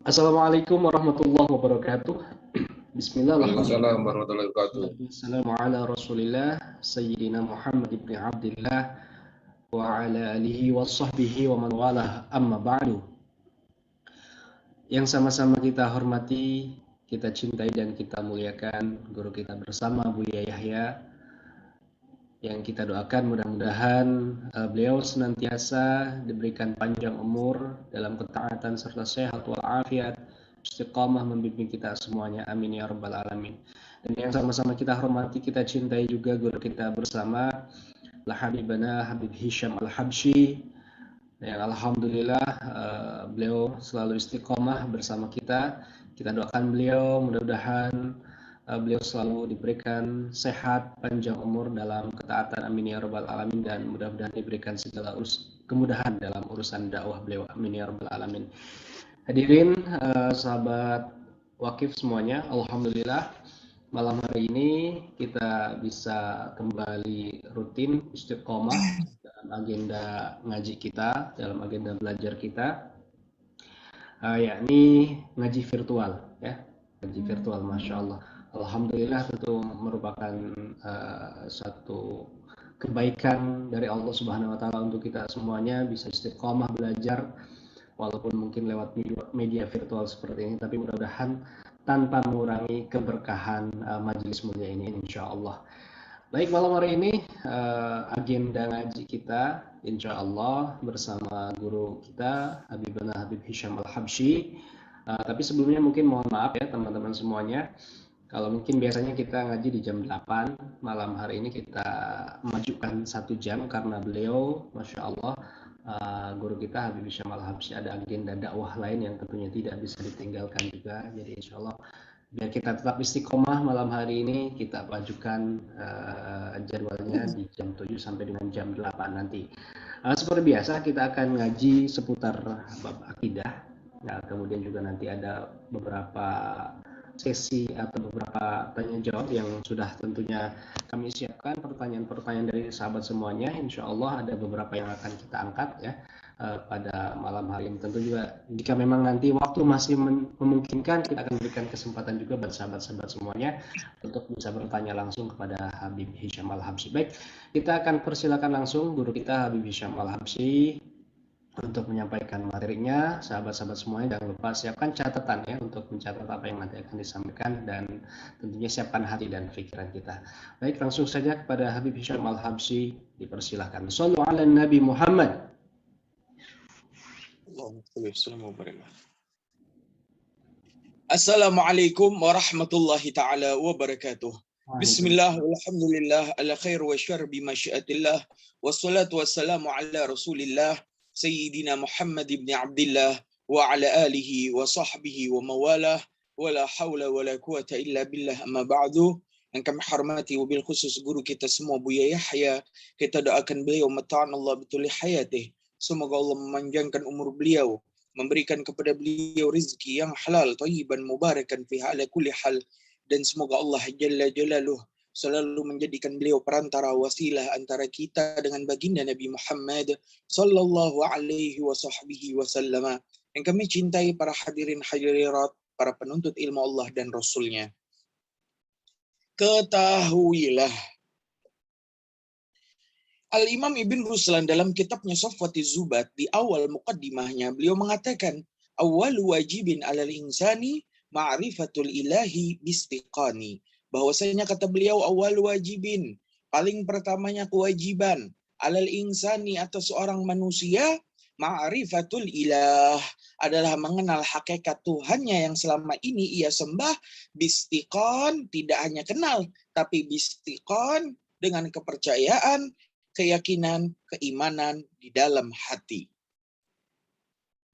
Assalamualaikum warahmatullahi wabarakatuh. Bismillah, Waalaikumsalam alhamdulillah, warahmatullahi wabarakatuh. wassalamu ala rasulillah, Sayyidina Muhammad ibn Abdillah, wa ala alihi wa sahbihi wa man walah, amma ba'du. Yang sama-sama kita hormati, kita cintai dan kita muliakan guru kita bersama Buya Yahya, yang kita doakan mudah-mudahan beliau senantiasa diberikan panjang umur dalam ketaatan serta sehat walafiat, istiqamah membimbing kita semuanya, amin ya rabbal alamin. Dan yang sama-sama kita hormati, kita cintai juga guru kita bersama Habibana Habib Hisham Al-Habsyi, yang alhamdulillah beliau selalu istiqamah bersama kita. Kita doakan beliau mudah-mudahan beliau selalu diberikan sehat, panjang umur dalam ketaatan, amin ya rabbal alamin, dan mudah-mudahan diberikan segala kemudahan dalam urusan dakwah beliau, amin ya rabbal alamin. Hadirin sahabat Wakif semuanya, alhamdulillah malam hari ini kita bisa kembali rutin istiqomah dalam agenda ngaji kita, dalam agenda belajar kita, yakni ngaji virtual, ya, ngaji virtual, masya Allah. Alhamdulillah, tentu merupakan satu kebaikan dari Allah Subhanahu Wa Taala untuk kita semuanya bisa istiqomah belajar, walaupun mungkin lewat media virtual seperti ini, tapi mudah-mudahan tanpa mengurangi keberkahan majelis mulia ini, insya Allah. Baik, malam hari ini agenda ngaji kita insya Allah bersama guru kita Habibana Habib Hisham Al-Habsyi. Tapi sebelumnya mungkin mohon maaf ya teman-teman semuanya, kalau mungkin biasanya kita ngaji di jam 8, malam hari ini kita majukan 1 jam karena beliau, masya Allah, guru kita Habib Hisham Al-Habsyi ada agenda dakwah lain yang tentunya tidak bisa ditinggalkan juga. Jadi insya Allah biar kita tetap istiqomah, malam hari ini kita majukan jadwalnya di jam 7 sampai dengan jam 8 nanti. Seperti biasa kita akan ngaji seputar bab akidah. Nah, kemudian juga nanti ada beberapa sesi atau beberapa tanya jawab yang sudah tentunya kami siapkan, pertanyaan-pertanyaan dari sahabat semuanya. Insya Allah ada beberapa yang akan kita angkat ya pada malam hari ini. Tentu juga jika memang nanti waktu masih memungkinkan, kita akan berikan kesempatan juga buat sahabat-sahabat semuanya untuk bisa bertanya langsung kepada Habib Hisham Al-Habsyi. Baik, kita akan persilakan langsung guru kita Habib Hisham Al-Habsyi untuk menyampaikan materinya. Sahabat-sahabat semuanya jangan lupa siapkan catatan ya untuk mencatat apa yang nanti akan disampaikan, dan tentunya siapkan hati dan pikiran kita. Baik, langsung saja kepada Habib Hisham Al-Habsyi, dipersilahkan. Shallu ala Nabi Muhammad. Assalamualaikum warahmatullahi ta'ala wabarakatuh. Bismillah, walhamdulillah, ala khair wa syar bimasyiatillah, wassalatu wassalamu ala rasulillah, Sayyidina Muhammad ibn Abdillah, wa ala alihi wa sahbihi wa mawalah, wa la hawla wa la quwata illa billah, amma ba'du. Yang kami hormati wabil khusus guru kita semua, Buya Yahya, kita doakan beliau mata'an Allah bituli hayatih. Semoga Allah memanjangkan umur beliau, memberikan kepada beliau rezeki yang halal, thayyiban, mubarakan fi ala kulli hal, dan semoga Allah Jalla Jalaluh selalu menjadikan beliau perantara wasilah antara kita dengan baginda Nabi Muhammad sallallahu alaihi wasallam. Yang kami cintai para hadirin hadirat, para penuntut ilmu Allah dan Rasulnya. Ketahuilah, Al-Imam Ibn Ruslan dalam kitabnya Safwatiz Zubat, di awal muqaddimahnya beliau mengatakan, awwalu wajibin alal insani ma'rifatul ilahi bistiqani. Bahwasanya kata beliau, awal wajibin, paling pertamanya kewajiban, alal insani, atas seorang manusia, ma'rifatul ilah, adalah mengenal hakikat Tuhannya yang selama ini ia sembah, bistiqan, tidak hanya kenal, tapi bistiqan, dengan kepercayaan, keyakinan, keimanan di dalam hati.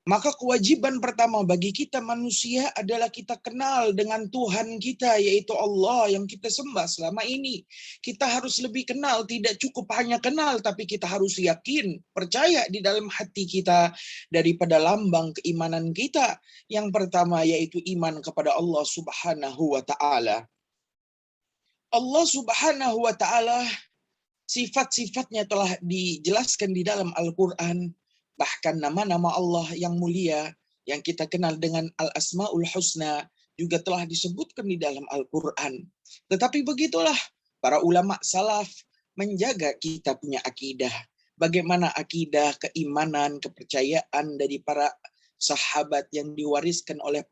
Maka kewajiban pertama bagi kita manusia adalah kita kenal dengan Tuhan kita, yaitu Allah yang kita sembah selama ini. Kita harus lebih kenal, tidak cukup hanya kenal, tapi kita harus yakin, percaya di dalam hati kita daripada lambang keimanan kita. Yang pertama yaitu iman kepada Allah Subhanahu wa Ta'ala. Allah Subhanahu wa Ta'ala, sifat-sifatnya telah dijelaskan di dalam Al-Quran. Bahkan nama-nama Allah yang mulia yang kita kenal dengan Al-Asmaul Husna juga telah disebutkan di dalam Al-Quran. Tetapi begitulah para ulama salaf menjaga kita punya akidah. Bagaimana akidah, keimanan, kepercayaan dari para sahabat yang diwariskan oleh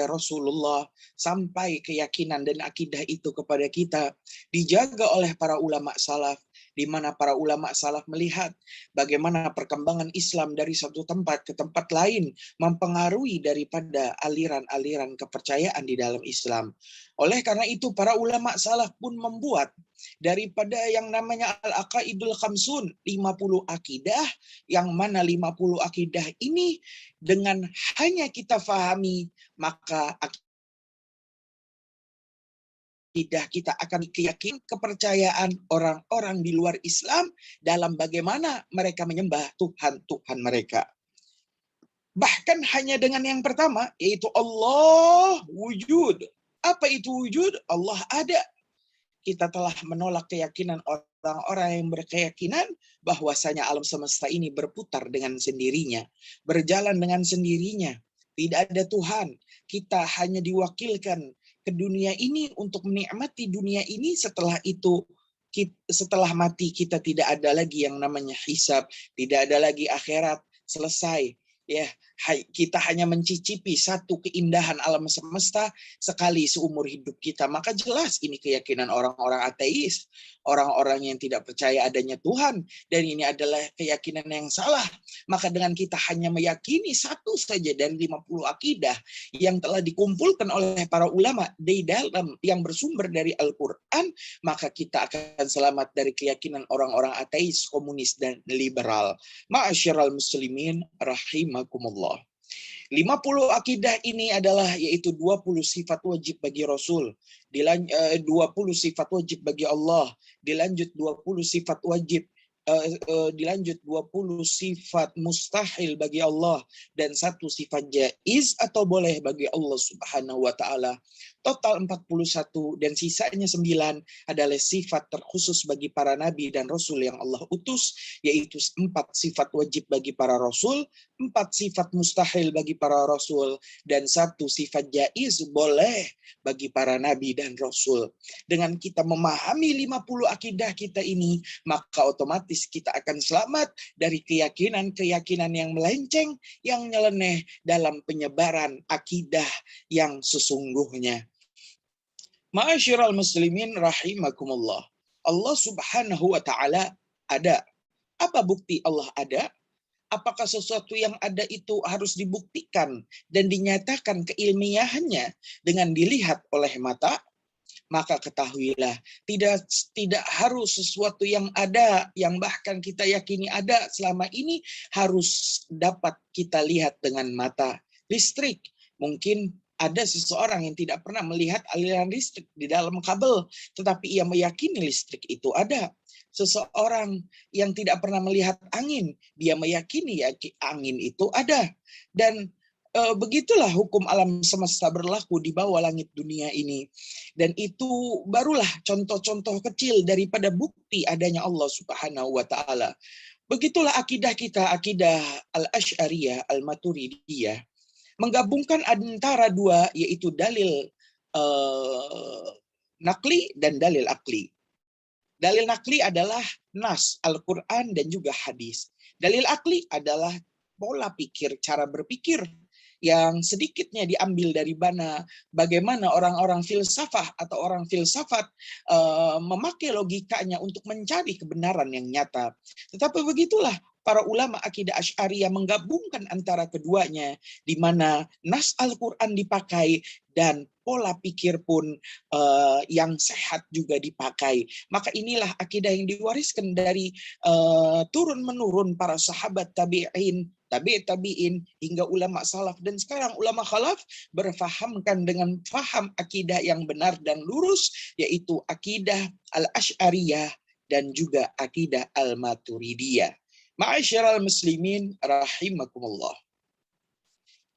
Rasulullah sampai keyakinan dan akidah itu kepada kita dijaga oleh para ulama salaf, di mana para ulama salaf melihat bagaimana perkembangan Islam dari satu tempat ke tempat lain mempengaruhi daripada aliran-aliran kepercayaan di dalam Islam. Oleh karena itu para ulama salaf pun membuat daripada yang namanya Al-Aqaidul Khamsun, 50 akidah, yang mana 50 akidah ini dengan hanya kita fahami, maka akidah kita akan keyakinan kepercayaan orang-orang di luar Islam dalam bagaimana mereka menyembah Tuhan-Tuhan mereka. Bahkan hanya dengan yang pertama, yaitu Allah wujud. Apa itu wujud? Allah ada. Kita telah menolak keyakinan orang-orang yang berkeyakinan bahwasanya alam semesta ini berputar dengan sendirinya, berjalan dengan sendirinya. Tidak ada Tuhan. Kita hanya diwakilkan ke dunia ini untuk menikmati dunia ini. Setelah itu, setelah mati, kita tidak ada lagi yang namanya hisab, tidak ada lagi akhirat, selesai. Ya, kita hanya mencicipi satu keindahan alam semesta sekali seumur hidup kita. Maka jelas ini keyakinan orang-orang ateis, orang-orang yang tidak percaya adanya Tuhan, dan ini adalah keyakinan yang salah. Maka dengan kita hanya meyakini satu saja dari 50 akidah yang telah dikumpulkan oleh para ulama di dalam yang bersumber dari Al-Quran, maka kita akan selamat dari keyakinan orang-orang ateis, komunis, dan liberal. Ma'asyiral muslimin rahimakumullah. 50 akidah ini adalah yaitu 20 sifat wajib bagi Rasul, 20 sifat wajib bagi Allah, dilanjut 20 sifat wajib, dilanjut 20 sifat mustahil bagi Allah, dan satu sifat jaiz atau boleh bagi Allah Subhanahu wa taala. Total 41, dan sisanya 9 adalah sifat terkhusus bagi para nabi dan rasul yang Allah utus, yaitu 4 sifat wajib bagi para rasul, 4 sifat mustahil bagi para rasul, dan 1 sifat jaiz boleh bagi para nabi dan rasul. Dengan kita memahami 50 akidah kita ini, maka otomatis kita akan selamat dari keyakinan-keyakinan yang melenceng, yang nyeleneh dalam penyebaran akidah yang sesungguhnya. Ma'asyiral muslimin rahimakumullah. Allah Subhanahu wa taala ada. Apa bukti Allah ada? Apakah sesuatu yang ada itu harus dibuktikan dan dinyatakan keilmiahannya dengan dilihat oleh mata? Maka ketahuilah, tidak harus sesuatu yang ada, yang bahkan kita yakini ada selama ini, harus dapat kita lihat dengan mata. Listrik, mungkin ada seseorang yang tidak pernah melihat aliran listrik di dalam kabel, tetapi ia meyakini listrik itu ada. Seseorang yang tidak pernah melihat angin, dia meyakini angin itu ada. Dan begitulah hukum alam semesta berlaku di bawah langit dunia ini. Dan itu barulah contoh-contoh kecil daripada bukti adanya Allah Subhanahu wa taala. Begitulah akidah kita, akidah Al-Asy'ariyah, Al-Maturidiyah, menggabungkan antara dua, yaitu dalil nakli dan dalil akli. Dalil nakli adalah nas, Al-Quran dan juga hadis. Dalil akli adalah pola pikir, cara berpikir yang sedikitnya diambil dari bagaimana orang-orang filsafah atau orang filsafat memakai logikanya untuk mencari kebenaran yang nyata. Tetapi begitulah para ulama akidah Asy'ariyah menggabungkan antara keduanya, di mana nas Al-Quran dipakai dan pola pikir pun yang sehat juga dipakai. Maka inilah akidah yang diwariskan dari turun-menurun para sahabat tabi'in, tabi'in hingga ulama salaf, dan sekarang ulama khalaf berfahamkan dengan faham akidah yang benar dan lurus, yaitu akidah Al-Asy'ariyah dan juga akidah Al-Maturidiyah. Ma'asyiral muslimin rahimakumullah.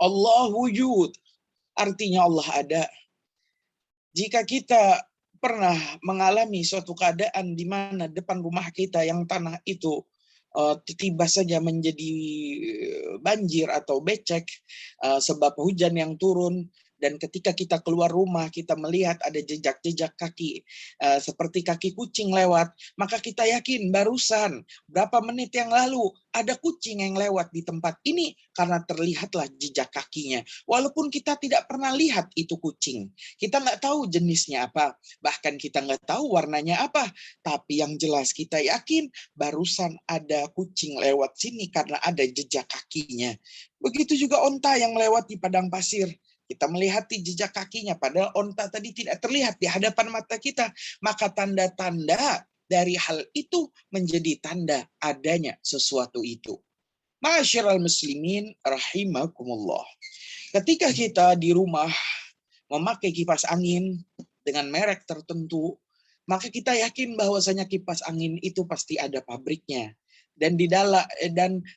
Allah wujud, artinya Allah ada. Jika kita pernah mengalami suatu keadaan di mana depan rumah kita yang tanah itu tiba saja menjadi banjir atau becek sebab hujan yang turun. Dan ketika kita keluar rumah, kita melihat ada jejak-jejak kaki, seperti kaki kucing lewat, maka kita yakin barusan berapa menit yang lalu ada kucing yang lewat di tempat ini, karena terlihatlah jejak kakinya. Walaupun kita tidak pernah lihat itu kucing, kita nggak tahu jenisnya apa, bahkan kita nggak tahu warnanya apa, tapi yang jelas kita yakin barusan ada kucing lewat sini karena ada jejak kakinya. Begitu juga onta yang melewati padang pasir. Kita melihat jejak kakinya, padahal onta tadi tidak terlihat di hadapan mata kita. Maka tanda-tanda dari hal itu menjadi tanda adanya sesuatu itu. Ma'asyiral muslimin rahimakumullah. Ketika kita di rumah memakai kipas angin dengan merek tertentu, maka kita yakin bahwasanya kipas angin itu pasti ada pabriknya. Dan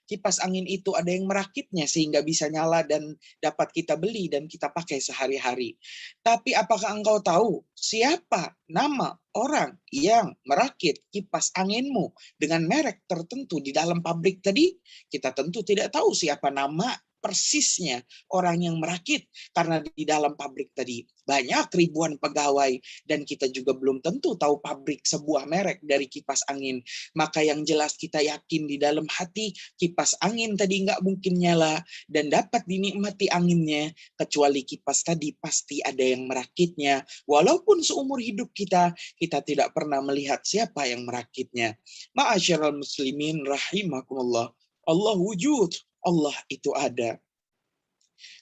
kipas angin itu ada yang merakitnya sehingga bisa nyala dan dapat kita beli dan kita pakai sehari-hari. Tapi apakah engkau tahu siapa nama orang yang merakit kipas anginmu dengan merek tertentu di dalam pabrik tadi? Kita tentu tidak tahu siapa nama persisnya orang yang merakit, karena di dalam pabrik tadi banyak ribuan pegawai dan kita juga belum tentu tahu pabrik sebuah merek dari kipas angin. Maka yang jelas kita yakin di dalam hati kipas angin tadi nggak mungkin nyala dan dapat dinikmati anginnya kecuali kipas tadi pasti ada yang merakitnya. Walaupun seumur hidup kita tidak pernah melihat siapa yang merakitnya. Ma'asyiral muslimin rahimakumullah. Allah wujud. Allah itu ada.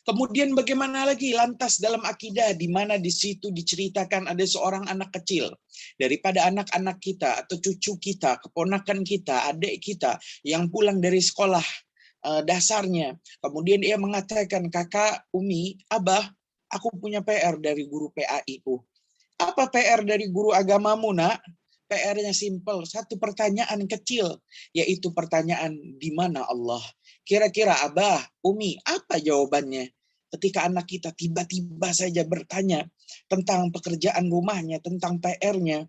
Kemudian bagaimana lagi lantas dalam akidah di mana di situ diceritakan ada seorang anak kecil daripada anak-anak kita atau cucu kita, keponakan kita, adik kita yang pulang dari sekolah dasarnya. Kemudian dia mengatakan, "Kakak, Umi, Abah, aku punya PR dari guru PAI-ku." "Apa PR dari guru agamamu, Nak?" PR-nya simpel, satu pertanyaan kecil, yaitu pertanyaan di mana Allah. Kira-kira Abah, Umi, apa jawabannya? Ketika anak kita tiba-tiba saja bertanya tentang pekerjaan rumahnya, tentang PR-nya,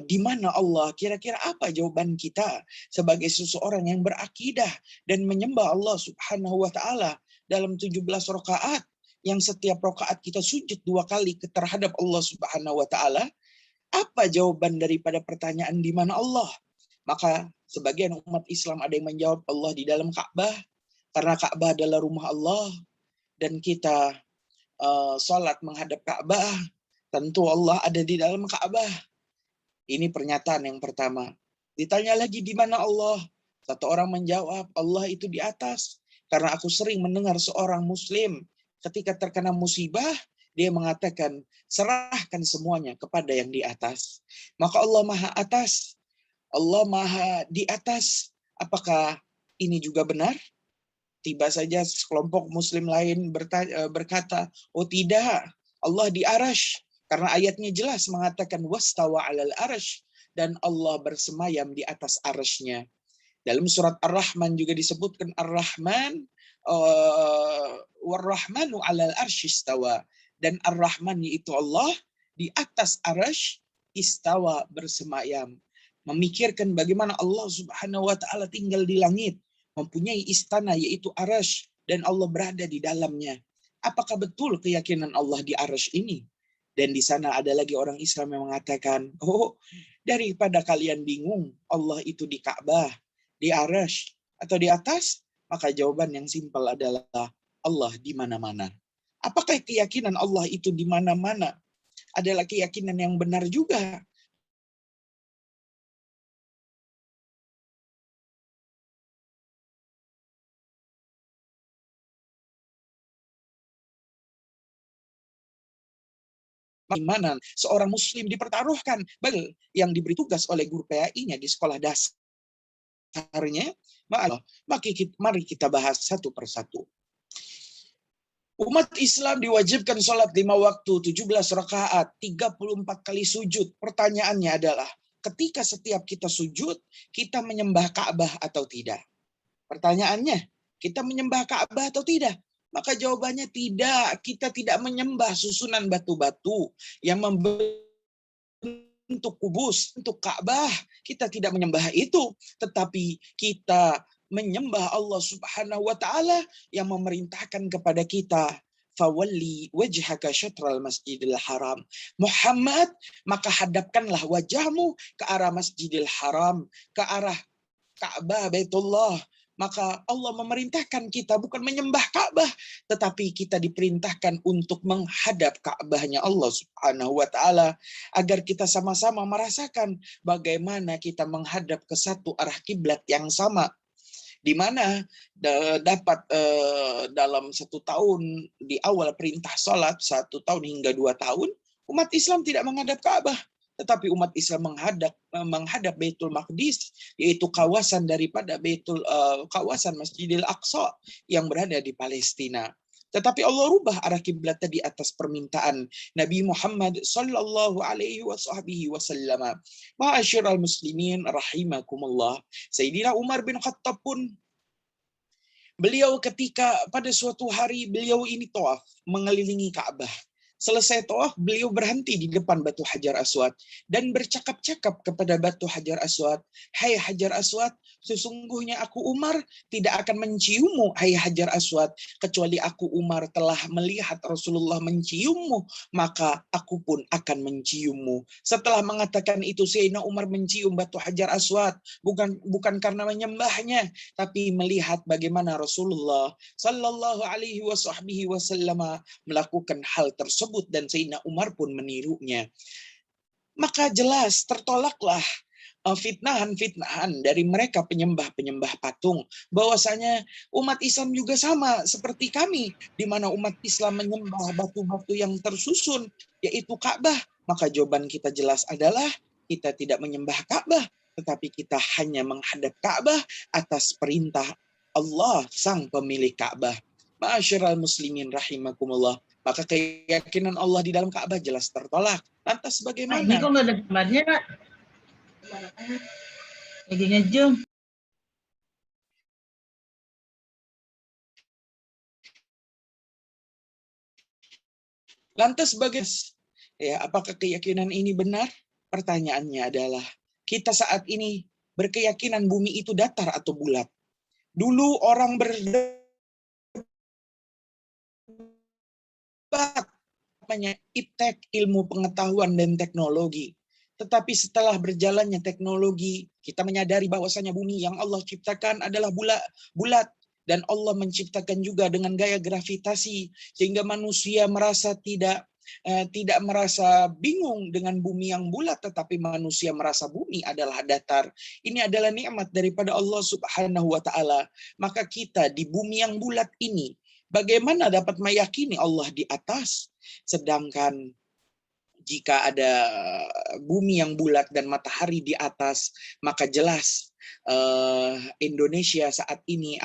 di mana Allah, kira-kira apa jawaban kita sebagai seseorang yang berakidah dan menyembah Allah Subhanahu wa taala dalam 17 rakaat, yang setiap rakaat kita sujud 2 kali terhadap Allah Subhanahu wa taala? Apa jawaban daripada pertanyaan di mana Allah? Maka sebagian umat Islam ada yang menjawab Allah di dalam Ka'bah, karena Ka'bah adalah rumah Allah dan kita sholat menghadap Ka'bah, tentu Allah ada di dalam Ka'bah. Ini pernyataan yang pertama. Ditanya lagi di mana Allah? Satu orang menjawab, Allah itu di atas. Karena aku sering mendengar seorang muslim ketika terkena musibah, dia mengatakan, serahkan semuanya kepada yang di atas. Maka Allah Maha Atas. Allah Maha di atas. Apakah ini juga benar? Tiba saja sekelompok muslim lain berkata, oh tidak, Allah di arash. Karena ayatnya jelas mengatakan, wastawa alal arash. Dan Allah bersemayam di atas arashnya. Dalam surat Ar-Rahman juga disebutkan Ar-Rahman, War-Rahmanu alal arsh istawa. Dan Ar-Rahman yaitu Allah di atas arash istawa bersemayam. Memikirkan bagaimana Allah Subhanahu wa taala tinggal di langit, mempunyai istana yaitu arash dan Allah berada di dalamnya. Apakah betul keyakinan Allah di arash ini? Dan di sana ada lagi orang Islam yang mengatakan, oh, daripada kalian bingung Allah itu di Ka'bah, di arash atau di atas, maka jawaban yang simpel adalah Allah di mana-mana. Apakah keyakinan Allah itu di mana-mana adalah keyakinan yang benar juga? Bagaimana seorang muslim dipertaruhkan, bagi yang diberi tugas oleh guru PAI-nya di sekolah dasarnya, mari kita bahas satu persatu. Umat Islam diwajibkan sholat 5 waktu, 17 rakaat, 34 kali sujud. Pertanyaannya adalah, ketika setiap kita sujud, kita menyembah Ka'bah atau tidak? Pertanyaannya, kita menyembah Ka'bah atau tidak? Maka jawabannya tidak. Kita tidak menyembah susunan batu-batu yang membentuk kubus, untuk Ka'bah. Kita tidak menyembah itu. Tetapi kita menyembah Allah Subhanahu wa taala yang memerintahkan kepada kita, fawalli wajhaka syatral masjidil haram. Muhammad, maka hadapkanlah wajahmu ke arah Masjidil Haram, ke arah Ka'bah Baitullah. Maka Allah memerintahkan kita bukan menyembah Ka'bah, tetapi kita diperintahkan untuk menghadap Ka'bahnya Allah Subhanahu wa taala, agar kita sama-sama merasakan bagaimana kita menghadap ke satu arah kiblat yang sama, di mana dapat dalam 1 tahun di awal perintah sholat, 1 tahun hingga 2 tahun, umat Islam tidak menghadap Ka'bah, tetapi umat Islam menghadap Baitul Maqdis, yaitu kawasan daripada kawasan Masjidil Aqsa yang berada di Palestina. Tetapi Allah rubah arah kiblat tadi atas permintaan Nabi Muhammad sallallahu alaihi wasallam. Ma'asyiral muslimin rahimakumullah. Sayyidina Umar bin Khattab pun, beliau ketika pada suatu hari beliau ini tawaf mengelilingi Ka'bah. Selesai tawaf, beliau berhenti di depan batu Hajar Aswad dan bercakap-cakap kepada batu Hajar Aswad, "Hai Hajar Aswad, sesungguhnya aku Umar tidak akan menciummu, hai Hajar Aswad, kecuali aku Umar telah melihat Rasulullah menciummu, maka aku pun akan menciummu." Setelah mengatakan itu, Sayyidina Umar mencium batu Hajar Aswad, bukan karena menyembahnya, tapi melihat bagaimana Rasulullah sallallahu alaihi wasallam melakukan hal tersebut, dan Sayyidina Umar pun menirunya. Maka jelas tertolaklah fitnahan-fitnahan dari mereka penyembah-penyembah patung, bahwasanya umat Islam juga sama seperti kami, di mana umat Islam menyembah batu-batu yang tersusun, yaitu Ka'bah. Maka jawaban kita jelas adalah kita tidak menyembah Ka'bah, tetapi kita hanya menghadap Ka'bah atas perintah Allah sang pemilik Ka'bah. Ma'asyiral muslimin rahimakumullah. Maka keyakinan Allah di dalam Ka'bah jelas tertolak. Lantas bagaimana? Ini kok nggak ada gambarnya, Kak? Lagi ngezoom. Lantas bagaimana? Ya, apakah keyakinan ini benar? Pertanyaannya adalah, kita saat ini berkeyakinan bumi itu datar atau bulat. Dulu orang berdebat namanya iptek, ilmu pengetahuan dan teknologi. Tetapi setelah berjalannya teknologi, kita menyadari bahwasanya bumi yang Allah ciptakan adalah bulat, dan Allah menciptakan juga dengan gaya gravitasi, sehingga manusia merasa tidak merasa bingung dengan bumi yang bulat, tetapi manusia merasa bumi adalah datar. Ini adalah nikmat daripada Allah Subhanahu wa taala. Maka kita di bumi yang bulat ini, bagaimana dapat meyakini Allah di atas? Sedangkan jika ada bumi yang bulat dan matahari di atas, maka jelas Indonesia saat ini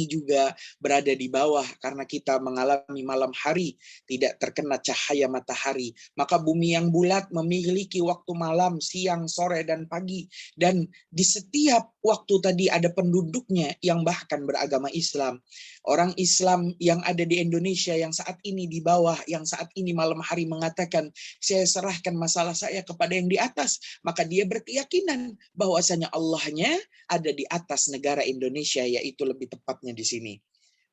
juga berada di bawah, karena kita mengalami malam hari tidak terkena cahaya matahari. Maka bumi yang bulat memiliki waktu malam, siang, sore, dan pagi, dan di setiap waktu tadi ada penduduknya yang bahkan beragama Islam. Orang Islam yang ada di Indonesia yang saat ini di bawah, yang saat ini malam hari mengatakan, "Saya serahkan masalah saya kepada yang di atas," maka dia berkeyakinan bahwasanya Allahnya ada di atas negara Indonesia, yaitu lebih tepatnya di sini.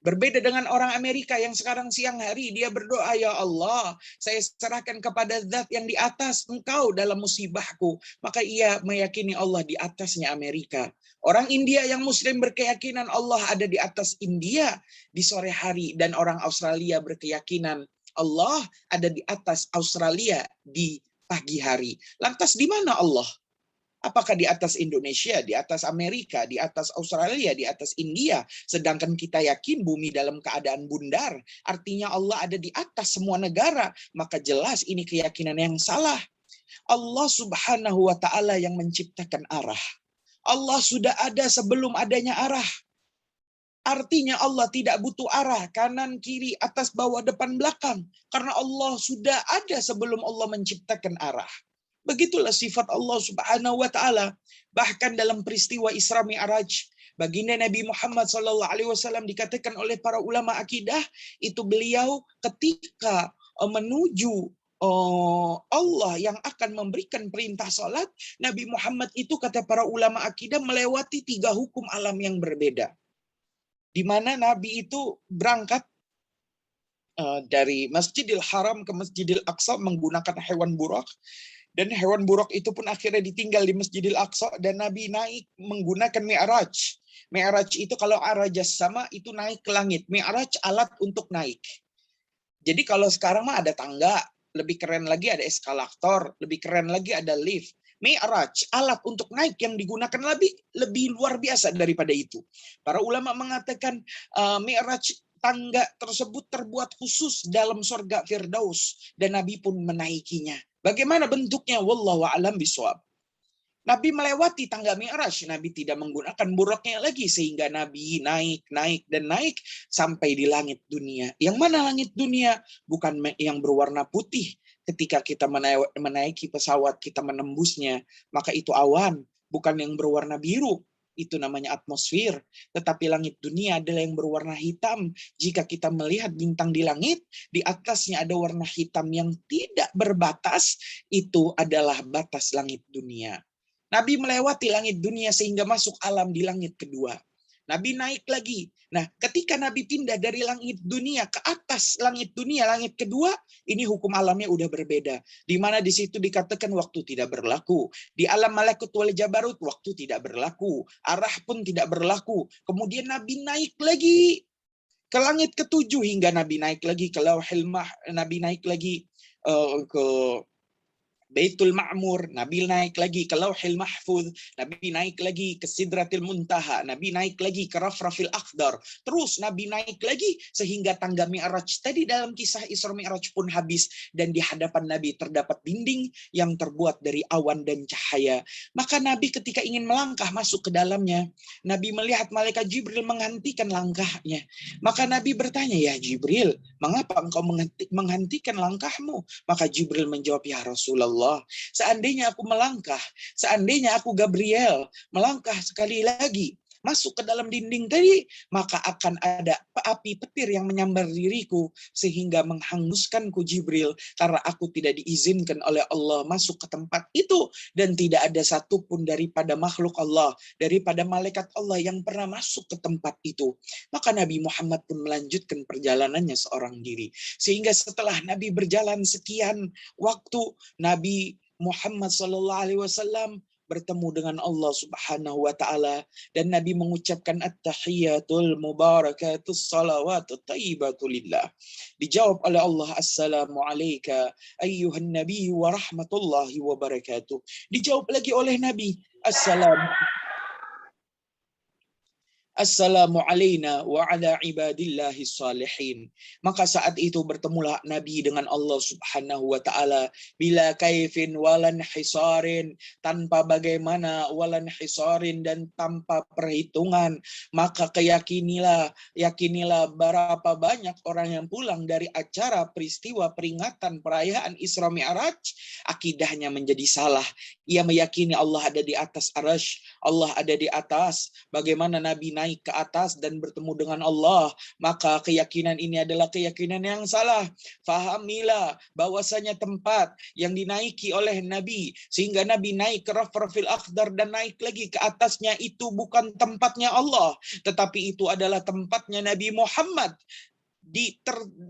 Berbeda dengan orang Amerika yang sekarang siang hari dia berdoa, "Ya Allah, saya serahkan kepada zat yang di atas, Engkau dalam musibahku." Maka ia meyakini Allah di atasnya Amerika. Orang India yang Muslim berkeyakinan Allah ada di atas India di sore hari, dan orang Australia berkeyakinan Allah ada di atas Australia di pagi hari. Lantas di mana Allah? Apakah di atas Indonesia, di atas Amerika, di atas Australia, di atas India? Sedangkan kita yakin bumi dalam keadaan bundar, artinya Allah ada di atas semua negara. Maka jelas ini keyakinan yang salah. Allah Subhanahu wa taala yang menciptakan arah. Allah sudah ada sebelum adanya arah. Artinya Allah tidak butuh arah, kanan, kiri, atas, bawah, depan, belakang. Karena Allah sudah ada sebelum Allah menciptakan arah. Begitulah sifat Allah Subhanahu wa taala. Bahkan dalam peristiwa Isra Mi'raj, baginda Nabi Muhammad SAW dikatakan oleh para ulama akidah, itu beliau ketika menuju Allah yang akan memberikan perintah salat, Nabi Muhammad itu kata para ulama akidah melewati 3 hukum alam yang berbeda. Di mana Nabi itu berangkat dari Masjidil Haram ke Masjidil Aqsa menggunakan hewan burak, dan hewan burak itu pun akhirnya ditinggal di Masjidil Aqsa, dan Nabi naik menggunakan Mi'raj. Mi'raj itu kalau arajas sama itu naik ke langit. Mi'raj alat untuk naik. Jadi kalau sekarang mah ada tangga, lebih keren lagi ada eskalator, lebih keren lagi ada lift. Mi'raj, alat untuk naik yang digunakan lebih luar biasa daripada itu. Para ulama mengatakan Mi'raj, tangga tersebut terbuat khusus dalam surga Firdaus, dan Nabi pun menaikinya. Bagaimana bentuknya? Wallahu a'lam bishawab. Nabi melewati tangga Mi'raj, Nabi tidak menggunakan buraknya lagi, sehingga Nabi naik sampai di langit dunia. Yang mana langit dunia? Bukan yang berwarna putih. Ketika kita menaiki pesawat, kita menembusnya, maka itu awan, bukan yang berwarna biru. Itu namanya atmosfer. Tetapi langit dunia adalah yang berwarna hitam. Jika kita melihat bintang di langit, di atasnya ada warna hitam yang tidak berbatas, itu adalah batas langit dunia. Nabi melewati langit dunia sehingga masuk alam di langit kedua. Nabi naik lagi. Nah, ketika Nabi pindah dari langit dunia ke atas langit dunia, langit kedua, ini hukum alamnya udah berbeda. Di mana di situ dikatakan waktu tidak berlaku. Di alam malakut wal jabarut, waktu tidak berlaku. Arah pun tidak berlaku. Kemudian Nabi naik lagi ke langit ketujuh, hingga Nabi naik lagi ke Lauhil Nabi naik lagi ke Baitul Ma'mur, Nabi naik lagi ke Lauhil Mahfuz, Nabi naik lagi ke Sidratil Muntaha, Nabi naik lagi ke Rafrafil Akhdar. Terus Nabi naik lagi sehingga tangga Mi'raj tadi dalam kisah Isra Mi'raj pun habis, dan di hadapan Nabi terdapat dinding yang terbuat dari awan dan cahaya. Maka Nabi ketika ingin melangkah masuk ke dalamnya, Nabi melihat malaikat Jibril menghentikan langkahnya. Maka Nabi bertanya, "Ya Jibril, mengapa engkau menghentikan langkahmu?" Maka Jibril menjawab, "Ya Rasulullah, seandainya aku melangkah, seandainya aku Gabriel melangkah sekali lagi masuk ke dalam dinding tadi, maka akan ada api petir yang menyambar diriku sehingga menghanguskanku Jibril, karena aku tidak diizinkan oleh Allah masuk ke tempat itu, dan tidak ada satupun daripada makhluk Allah, daripada malaikat Allah yang pernah masuk ke tempat itu." Maka Nabi Muhammad pun melanjutkan perjalanannya seorang diri. Sehingga setelah Nabi berjalan sekian waktu, Nabi Muhammad SAW bertemu dengan Allah Subhanahu wa taala, dan Nabi mengucapkan at-tahiyatul mubarakatus salawatut thayyibatu lillah. Dijawab oleh Allah, "Assalamu alayka ayyuhan nabiy wa rahmatullahi wa barakatuh." Dijawab lagi oleh Nabi, Assalamu alayna wa ala ibadillahi salihin. Maka saat itu bertemulah Nabi dengan Allah Subhanahu wa taala bila kaifin walan hisarin, tanpa bagaimana, walan hisarin, dan tanpa perhitungan. Maka yakinilah berapa banyak orang yang pulang dari acara peristiwa peringatan perayaan Isra Mi'raj, akidahnya menjadi salah. Ia meyakini Allah ada di atas arasy, Allah ada di atas. Bagaimana Nabi naik ke atas dan bertemu dengan Allah? Maka keyakinan ini adalah keyakinan yang salah. Fahamilah bahwasanya tempat yang dinaiki oleh Nabi, sehingga Nabi naik ke Rafrafil Akhdar dan naik lagi ke atasnya, itu bukan tempatnya Allah, tetapi itu adalah tempatnya Nabi Muhammad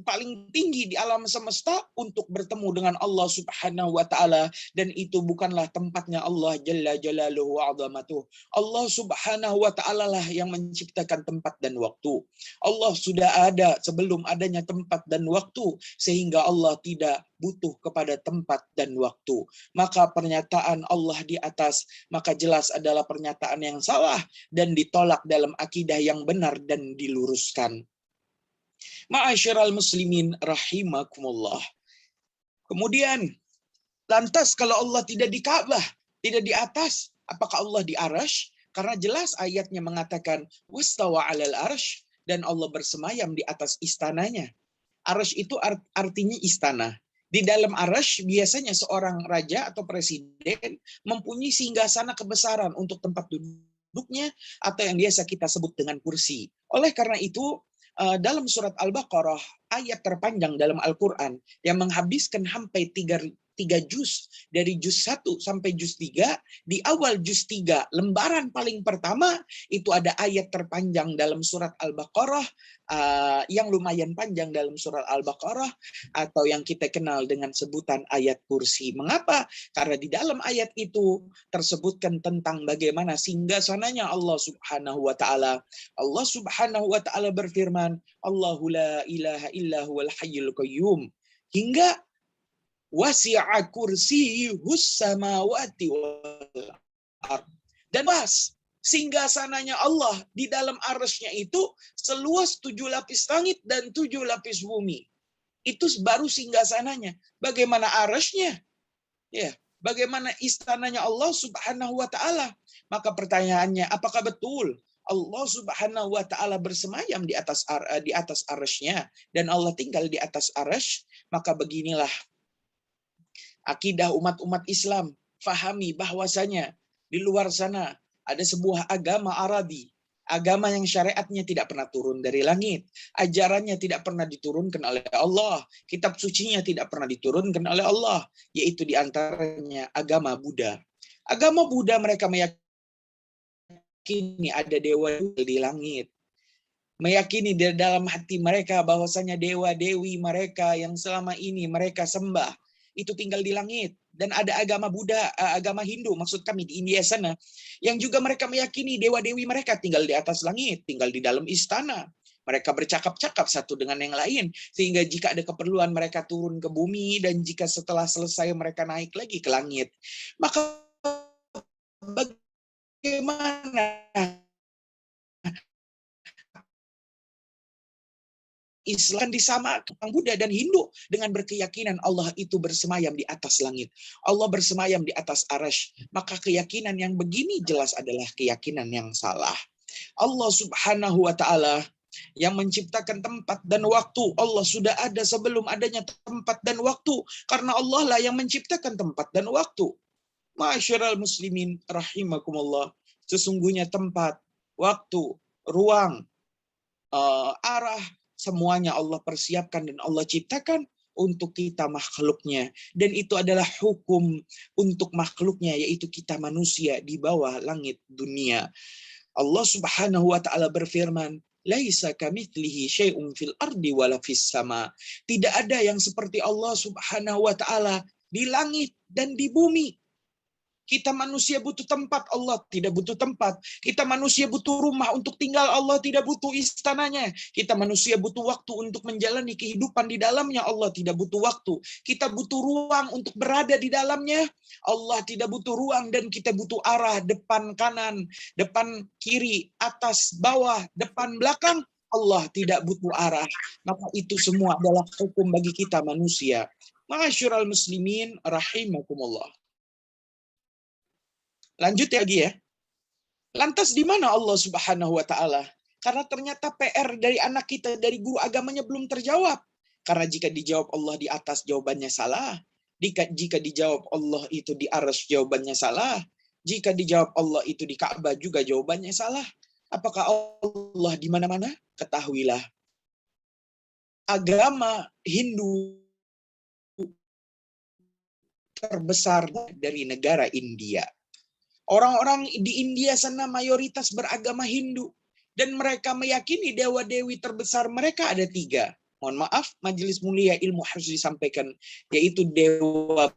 paling tinggi di alam semesta untuk bertemu dengan Allah Subhanahu wa taala, dan itu bukanlah tempatnya Allah Jalla Jalaluhu wa 'azamatuh. Allah Subhanahu wa taala lah yang menciptakan tempat dan waktu. Allah sudah ada sebelum adanya tempat dan waktu, sehingga Allah tidak butuh kepada tempat dan waktu. Maka pernyataan Allah di atas, maka jelas adalah pernyataan yang salah dan ditolak dalam akidah yang benar dan diluruskan. Ma'asyiral muslimin rahimakumullah. Kemudian, lantas kalau Allah tidak di Ka'bah, tidak di atas, apakah Allah di arasy? Karena jelas ayatnya mengatakan wastawa 'alal arsy, dan Allah bersemayam di atas istananya. Arasy itu artinya istana. Di dalam arasy biasanya seorang raja atau presiden mempunyai singgasana kebesaran untuk tempat duduknya, atau yang biasa kita sebut dengan kursi. Oleh karena itu, dalam surat Al-Baqarah, ayat terpanjang dalam Al-Quran yang menghabiskan sampai tiga juz, dari juz 1 sampai juz 3. Di awal juz 3, lembaran paling pertama, itu ada ayat terpanjang dalam surat Al-Baqarah, yang lumayan panjang dalam surat Al-Baqarah, atau yang kita kenal dengan sebutan ayat kursi. Mengapa? Karena di dalam ayat itu tersebutkan tentang bagaimana singgasananya Allah Subhanahu wa Ta'ala. Allah Subhanahu wa Ta'ala berfirman, Allahu la ilaha illa huwal hayyul qayyum, hingga wasi'a kursiyuhus samawati wal ard. Dan bahas singgasananya Allah di dalam arasy-Nya itu seluas 7 lapis langit dan 7 lapis bumi. Itu baru singgasananya. Bagaimana arasy-Nya? Ya, bagaimana istananya Allah Subhanahu wa Ta'ala? Maka pertanyaannya, apakah betul Allah Subhanahu wa Ta'ala bersemayam di atas arasy-Nya dan Allah tinggal di atas arasy? Maka beginilah akidah umat-umat Islam. Fahami bahwasanya di luar sana ada sebuah agama Arabi, agama yang syariatnya tidak pernah turun dari langit, ajarannya tidak pernah diturunkan oleh Allah, kitab sucinya tidak pernah diturunkan oleh Allah, yaitu diantaranya agama Buddha. Agama Buddha mereka meyakini ada dewa di langit, meyakini di dalam hati mereka bahwasanya dewa-dewi mereka yang selama ini mereka sembah itu tinggal di langit. Dan ada agama Buddha, agama Hindu maksud kami di India sana, yang juga mereka meyakini dewa-dewi mereka tinggal di atas langit, tinggal di dalam istana. Mereka bercakap-cakap satu dengan yang lain, sehingga jika ada keperluan mereka turun ke bumi, dan jika setelah selesai mereka naik lagi ke langit. Maka bagaimana Islam disamakan Buddha dan Hindu dengan berkeyakinan Allah itu bersemayam di atas langit, Allah bersemayam di atas arasy? Maka keyakinan yang begini jelas adalah keyakinan yang salah. Allah Subhanahu wa Ta'ala yang menciptakan tempat dan waktu, Allah sudah ada sebelum adanya tempat dan waktu, karena Allah lah yang menciptakan tempat dan waktu. Ma'asyiral muslimin rahimakumullah, sesungguhnya tempat, waktu, ruang, arah, semuanya Allah persiapkan dan Allah ciptakan untuk kita makhluknya. Dan itu adalah hukum untuk makhluknya, yaitu kita manusia di bawah langit dunia. Allah Subhanahu wa Ta'ala berfirman, laisa kamitslihi syai'un fil ardi wala fis sama. Tidak ada yang seperti Allah Subhanahu wa Ta'ala di langit dan di bumi. Kita manusia butuh tempat, Allah tidak butuh tempat. Kita manusia butuh rumah untuk tinggal, Allah tidak butuh istananya. Kita manusia butuh waktu untuk menjalani kehidupan di dalamnya, Allah tidak butuh waktu. Kita butuh ruang untuk berada di dalamnya, Allah tidak butuh ruang. Dan kita butuh arah, depan kanan, depan kiri, atas bawah, depan belakang, Allah tidak butuh arah. Maka itu semua adalah hukum bagi kita manusia. Ma'asyiral muslimin rahimakumullah. Lanjut lagi ya. Lantas di mana Allah Subhanahu wa Ta'ala? Karena ternyata PR dari anak kita, dari guru agamanya belum terjawab. Karena jika dijawab Allah di atas, jawabannya salah. Jika dijawab Allah itu di arsy, jawabannya salah. Jika dijawab Allah itu di Ka'bah, juga jawabannya salah. Apakah Allah di mana-mana? Ketahuilah, agama Hindu terbesar dari negara India. Orang-orang di India sana mayoritas beragama Hindu. Dan mereka meyakini dewa-dewi terbesar mereka ada 3. Mohon maaf, majelis mulia ilmu harus disampaikan. Yaitu dewa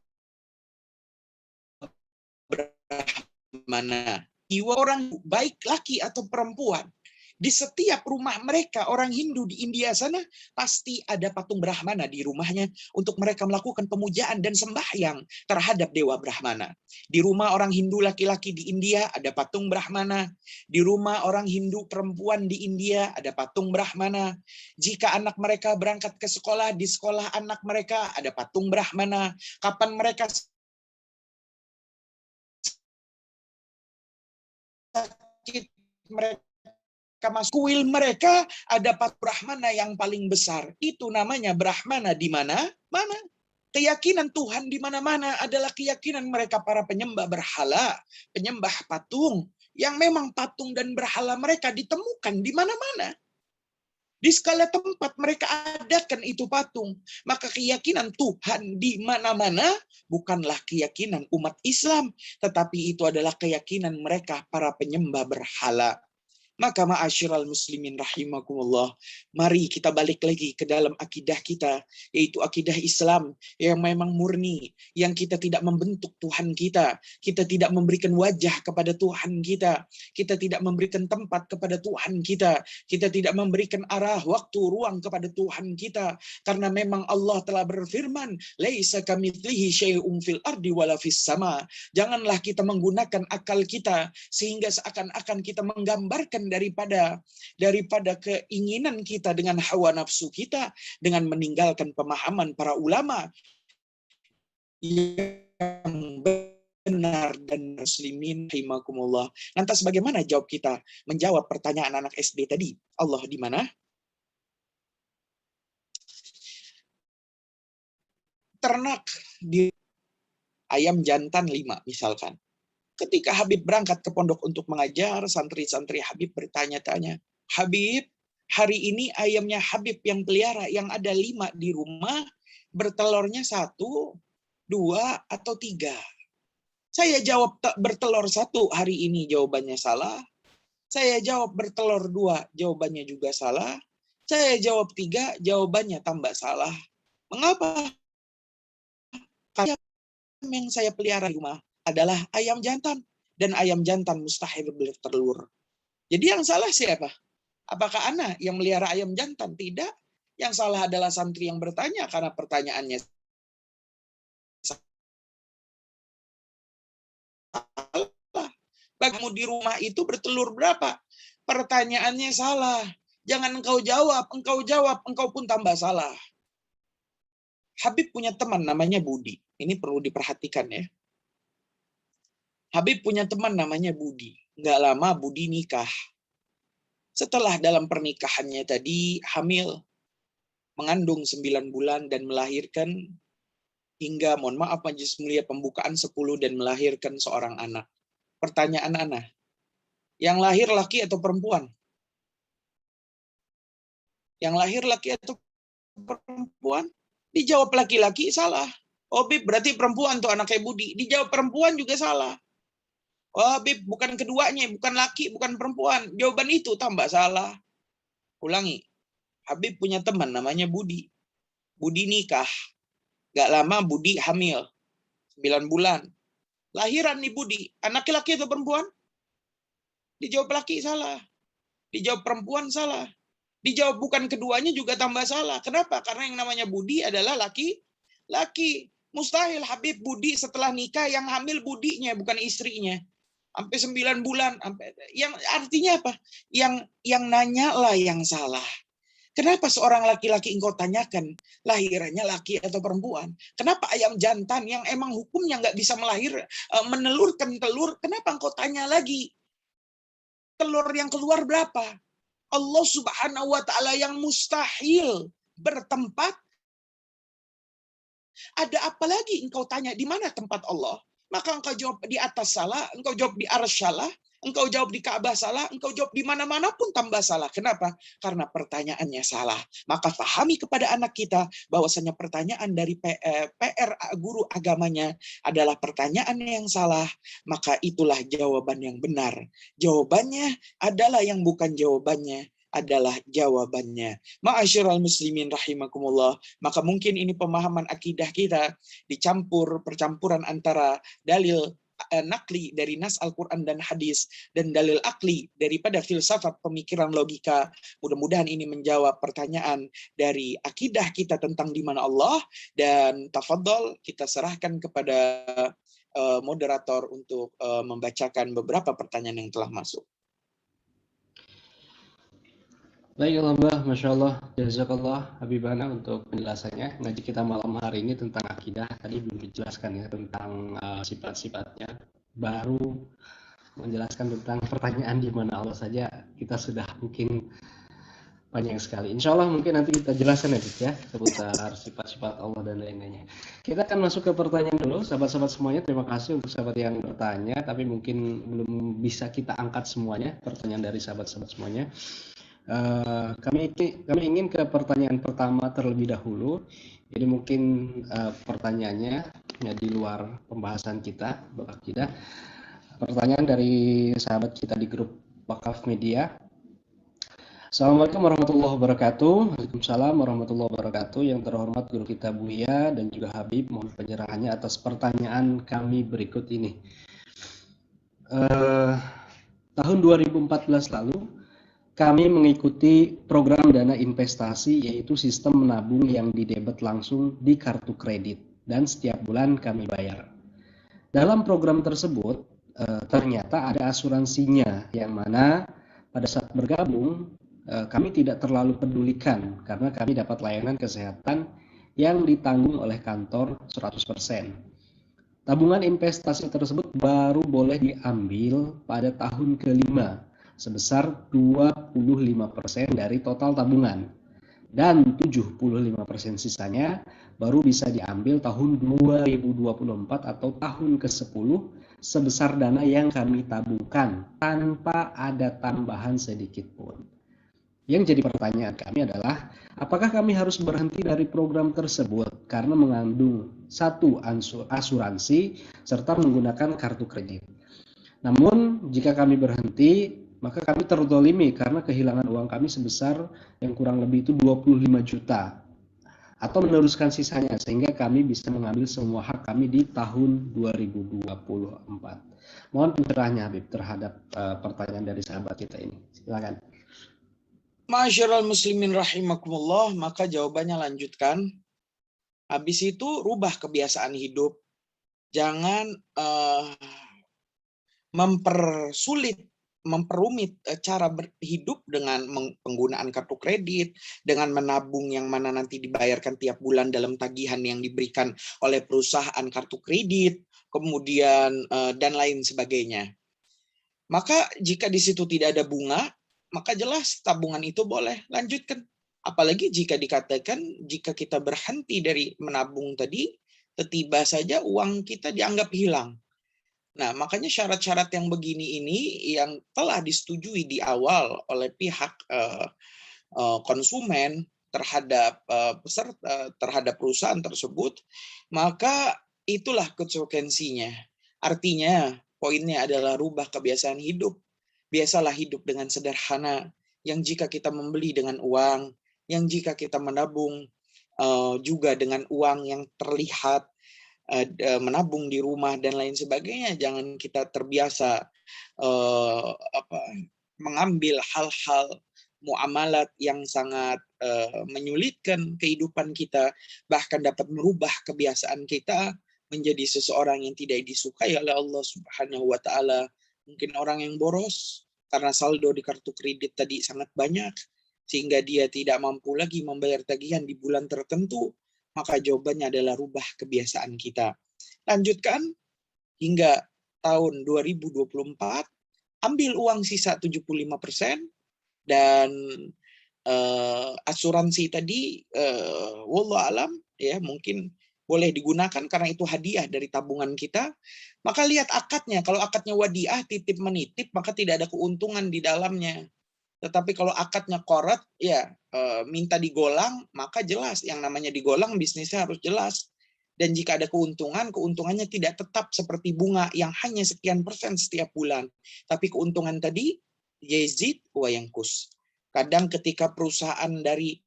Brahmana. Jiwa orang baik laki atau perempuan. Di setiap rumah mereka, orang Hindu di India sana, pasti ada patung Brahmana di rumahnya untuk mereka melakukan pemujaan dan sembahyang terhadap Dewa Brahmana. Di rumah orang Hindu laki-laki di India ada patung Brahmana. Di rumah orang Hindu perempuan di India ada patung Brahmana. Jika anak mereka berangkat ke sekolah, di sekolah anak mereka ada patung Brahmana. Kapan mereka sakit, mereka kuil mereka ada patung Brahmana yang paling besar. Itu namanya Brahmana di mana-mana. Keyakinan Tuhan di mana-mana adalah keyakinan mereka para penyembah berhala, penyembah patung, yang memang patung dan berhala mereka ditemukan di mana-mana. Di segala tempat mereka adakan itu patung. Maka keyakinan Tuhan di mana-mana bukanlah keyakinan umat Islam, tetapi itu adalah keyakinan mereka para penyembah berhala. Maka ma'asyiral muslimin rahimakumullah, mari kita balik lagi ke dalam akidah kita, yaitu akidah Islam yang memang murni, yang kita tidak membentuk Tuhan kita tidak memberikan wajah kepada Tuhan kita tidak memberikan tempat kepada Tuhan kita tidak memberikan arah, waktu, ruang kepada Tuhan kita, karena memang Allah telah berfirman, laisa kamitslihi syai'un fil ardi wala fis sama. Janganlah kita menggunakan akal kita sehingga seakan-akan kita menggambarkan daripada keinginan kita dengan hawa nafsu kita, dengan meninggalkan pemahaman para ulama yang benar dan muslimin rahimakumullah. Lantas bagaimana jawab kita menjawab pertanyaan anak SD tadi? Allah di mana? Ternak di ayam jantan 5 misalkan. Ketika Habib berangkat ke pondok untuk mengajar, santri-santri Habib bertanya-tanya, Habib, hari ini ayamnya Habib yang pelihara yang ada 5 di rumah, bertelurnya 1, 2, atau 3. Saya jawab bertelur 1 hari ini, jawabannya salah. Saya jawab bertelur 2, jawabannya juga salah. Saya jawab 3, jawabannya tambah salah. Mengapa? Ayam yang saya pelihara di rumah adalah ayam jantan. Dan ayam jantan mustahil bertelur. Jadi yang salah siapa? Apakah ana yang melihara ayam jantan? Tidak. Yang salah adalah santri yang bertanya karena pertanyaannya salah. Kamu di rumah itu bertelur berapa? Pertanyaannya salah. Jangan engkau jawab, engkau pun tambah salah. Habib punya teman namanya Budi. Ini perlu diperhatikan ya. Habib punya teman namanya Budi. Nggak lama Budi nikah. Setelah dalam pernikahannya tadi hamil, mengandung 9 bulan dan melahirkan hingga, mohon maaf Majelis Mulia, pembukaan 10 dan melahirkan seorang anak. Pertanyaan ana, yang lahir laki atau perempuan? Yang lahir laki atau perempuan? Dijawab laki-laki, salah. Oh, Bib, berarti perempuan tuh anaknya Budi. Dijawab perempuan juga salah. Oh, Bib, bukan keduanya, bukan laki, bukan perempuan. Jawaban itu tambah salah. Ulangi. Habib punya teman namanya Budi. Budi nikah. Gak lama Budi hamil. 9 bulan. Lahiran nih Budi. Anak laki atau perempuan? Dijawab laki, salah. Dijawab perempuan, salah. Dijawab bukan keduanya juga tambah salah. Kenapa? Karena yang namanya Budi adalah laki. Mustahil Habib Budi setelah nikah yang hamil Budinya, bukan istrinya. Sampai 9 bulan. Yang artinya apa? Yang nanya lah yang salah. Kenapa seorang laki-laki engkau tanyakan lahirannya laki atau perempuan? Kenapa ayam jantan yang emang hukumnya nggak bisa menelurkan telur, kenapa engkau tanya lagi? Telur yang keluar berapa? Allah Subhanahu wa Ta'ala yang mustahil bertempat. Ada apa lagi engkau tanya di mana tempat Allah? Maka engkau jawab di atas salah, engkau jawab di arsy salah, engkau jawab di Ka'bah salah, engkau jawab di mana-mana pun tambah salah. Kenapa? Karena pertanyaannya salah. Maka fahami kepada anak kita bahwasanya pertanyaan dari PR guru agamanya adalah pertanyaan yang salah, maka itulah jawaban yang benar. Jawabannya adalah yang bukan jawabannya adalah jawabannya. Ma'asyiral muslimin rahimakumullah. Maka mungkin ini pemahaman akidah kita percampuran antara dalil nakli dari nas Al-Quran dan hadis dan dalil akli daripada filsafat pemikiran logika. Mudah-mudahan ini menjawab pertanyaan dari akidah kita tentang di mana Allah, dan tafadhol kita serahkan kepada moderator untuk membacakan beberapa pertanyaan yang telah masuk. Baik, Mbah, Masya Allah, Jazakallah Habibana untuk penjelasannya. Ngaji kita malam hari ini tentang akidah, tadi belum dijelaskan ya tentang sifat-sifatnya. Baru menjelaskan tentang pertanyaan di mana Allah saja, kita sudah mungkin banyak sekali. Insya Allah mungkin nanti kita jelaskan ya seputar sifat-sifat Allah dan lain-lainnya. Kita akan masuk ke pertanyaan dulu, sahabat-sahabat semuanya. Terima kasih untuk sahabat yang bertanya, tapi mungkin belum bisa kita angkat semuanya, pertanyaan dari sahabat-sahabat semuanya. Kami ingin ke pertanyaan pertama terlebih dahulu. Jadi mungkin pertanyaannya ya di luar pembahasan kita, Bapak kita. Pertanyaan dari sahabat kita di grup Wakaf Media. Assalamualaikum warahmatullahi wabarakatuh. Waalaikumsalam warahmatullahi wabarakatuh. Yang terhormat guru kita Buya dan juga Habib, mohon pencerahannya atas pertanyaan kami berikut ini. Tahun 2014 lalu kami mengikuti program dana investasi, yaitu sistem menabung yang didebet langsung di kartu kredit dan setiap bulan kami bayar. Dalam program tersebut ternyata ada asuransinya, yang mana pada saat bergabung kami tidak terlalu pedulikan karena kami dapat layanan kesehatan yang ditanggung oleh kantor 100%. Tabungan investasi tersebut baru boleh diambil pada tahun kelima sebesar 25% dari total tabungan, dan 75% sisanya baru bisa diambil tahun 2024 atau tahun ke-10 sebesar dana yang kami tabungkan tanpa ada tambahan sedikit pun. Yang jadi pertanyaan kami adalah, apakah kami harus berhenti dari program tersebut karena mengandung satu asuransi serta menggunakan kartu kredit? Namun jika kami berhenti, maka kami terzolimi karena kehilangan uang kami sebesar yang kurang lebih itu 25 juta atau meneruskan sisanya sehingga kami bisa mengambil semua hak kami di tahun 2024. Mohon pencerahannya Habib terhadap pertanyaan dari sahabat kita ini. Silakan. Ma'asyiral muslimin rahimakumullah, maka jawabannya lanjutkan. Habis itu rubah kebiasaan hidup. Jangan memperumit cara berhidup dengan penggunaan kartu kredit, dengan menabung yang mana nanti dibayarkan tiap bulan dalam tagihan yang diberikan oleh perusahaan kartu kredit, kemudian dan lain sebagainya. Maka jika di situ tidak ada bunga, maka jelas tabungan itu boleh lanjutkan. Apalagi jika dikatakan jika kita berhenti dari menabung tadi, tiba-tiba saja uang kita dianggap hilang. Nah, makanya syarat-syarat yang begini ini yang telah disetujui di awal oleh pihak konsumen terhadap peserta, terhadap perusahaan tersebut, maka itulah konsekuensinya. Artinya, poinnya adalah rubah kebiasaan hidup. Biasalah hidup dengan sederhana, yang jika kita membeli dengan uang, yang jika kita menabung juga dengan uang yang terlihat, menabung di rumah dan lain sebagainya. Jangan kita terbiasa mengambil hal-hal muamalat yang sangat menyulitkan kehidupan kita, bahkan dapat merubah kebiasaan kita menjadi seseorang yang tidak disukai oleh Allah Subhanahu wa taala. Mungkin orang yang boros karena saldo di kartu kredit tadi sangat banyak sehingga dia tidak mampu lagi membayar tagihan di bulan tertentu. Maka jawabannya adalah rubah kebiasaan kita. Lanjutkan hingga tahun 2024, ambil uang sisa 75% dan asuransi tadi wallahu alam ya mungkin boleh digunakan karena itu hadiah dari tabungan kita. Maka lihat akadnya, kalau akadnya wadiah titip menitip maka tidak ada keuntungan di dalamnya. Tetapi kalau akadnya korat, ya minta digolang, maka jelas yang namanya digolang bisnisnya harus jelas. Dan jika ada keuntungan, keuntungannya tidak tetap seperti bunga yang hanya sekian persen setiap bulan. Tapi keuntungan tadi, yazid wa yankus. Kadang ketika perusahaan dari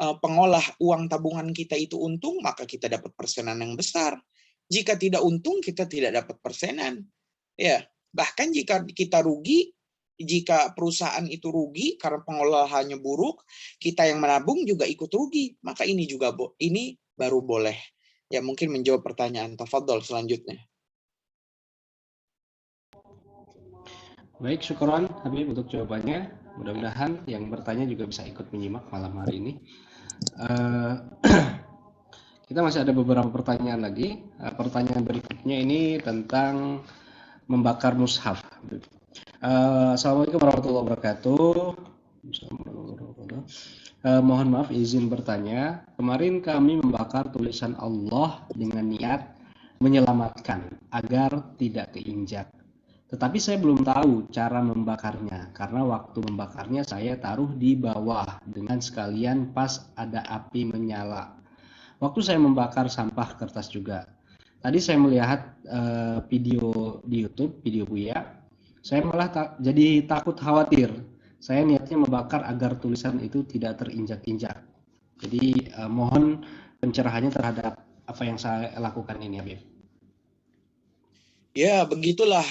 pengolah uang tabungan kita itu untung, maka kita dapat persenan yang besar. Jika tidak untung, kita tidak dapat persenan. Ya, bahkan jika kita rugi, jika perusahaan itu rugi karena pengolahannya buruk, kita yang menabung juga ikut rugi. Maka ini juga ini baru boleh. Ya mungkin menjawab pertanyaan. Tafadhol selanjutnya. Baik, syukron Habib untuk jawabannya. Mudah-mudahan yang bertanya juga bisa ikut menyimak malam hari ini. Kita masih ada beberapa pertanyaan lagi. Pertanyaan berikutnya ini tentang membakar mushaf. Assalamualaikum warahmatullahi wabarakatuh. Mohon maaf izin bertanya. Kemarin kami membakar tulisan Allah dengan niat menyelamatkan agar tidak keinjak. Tetapi saya belum tahu cara membakarnya, karena waktu membakarnya saya taruh di bawah dengan sekalian pas ada api menyala. Waktu saya membakar sampah kertas juga. Tadi saya melihat video di YouTube, video Buya. Saya malah jadi takut khawatir. Saya niatnya membakar agar tulisan itu tidak terinjak-injak. Jadi mohon pencerahannya terhadap apa yang saya lakukan ini, Habib. Ya, begitulah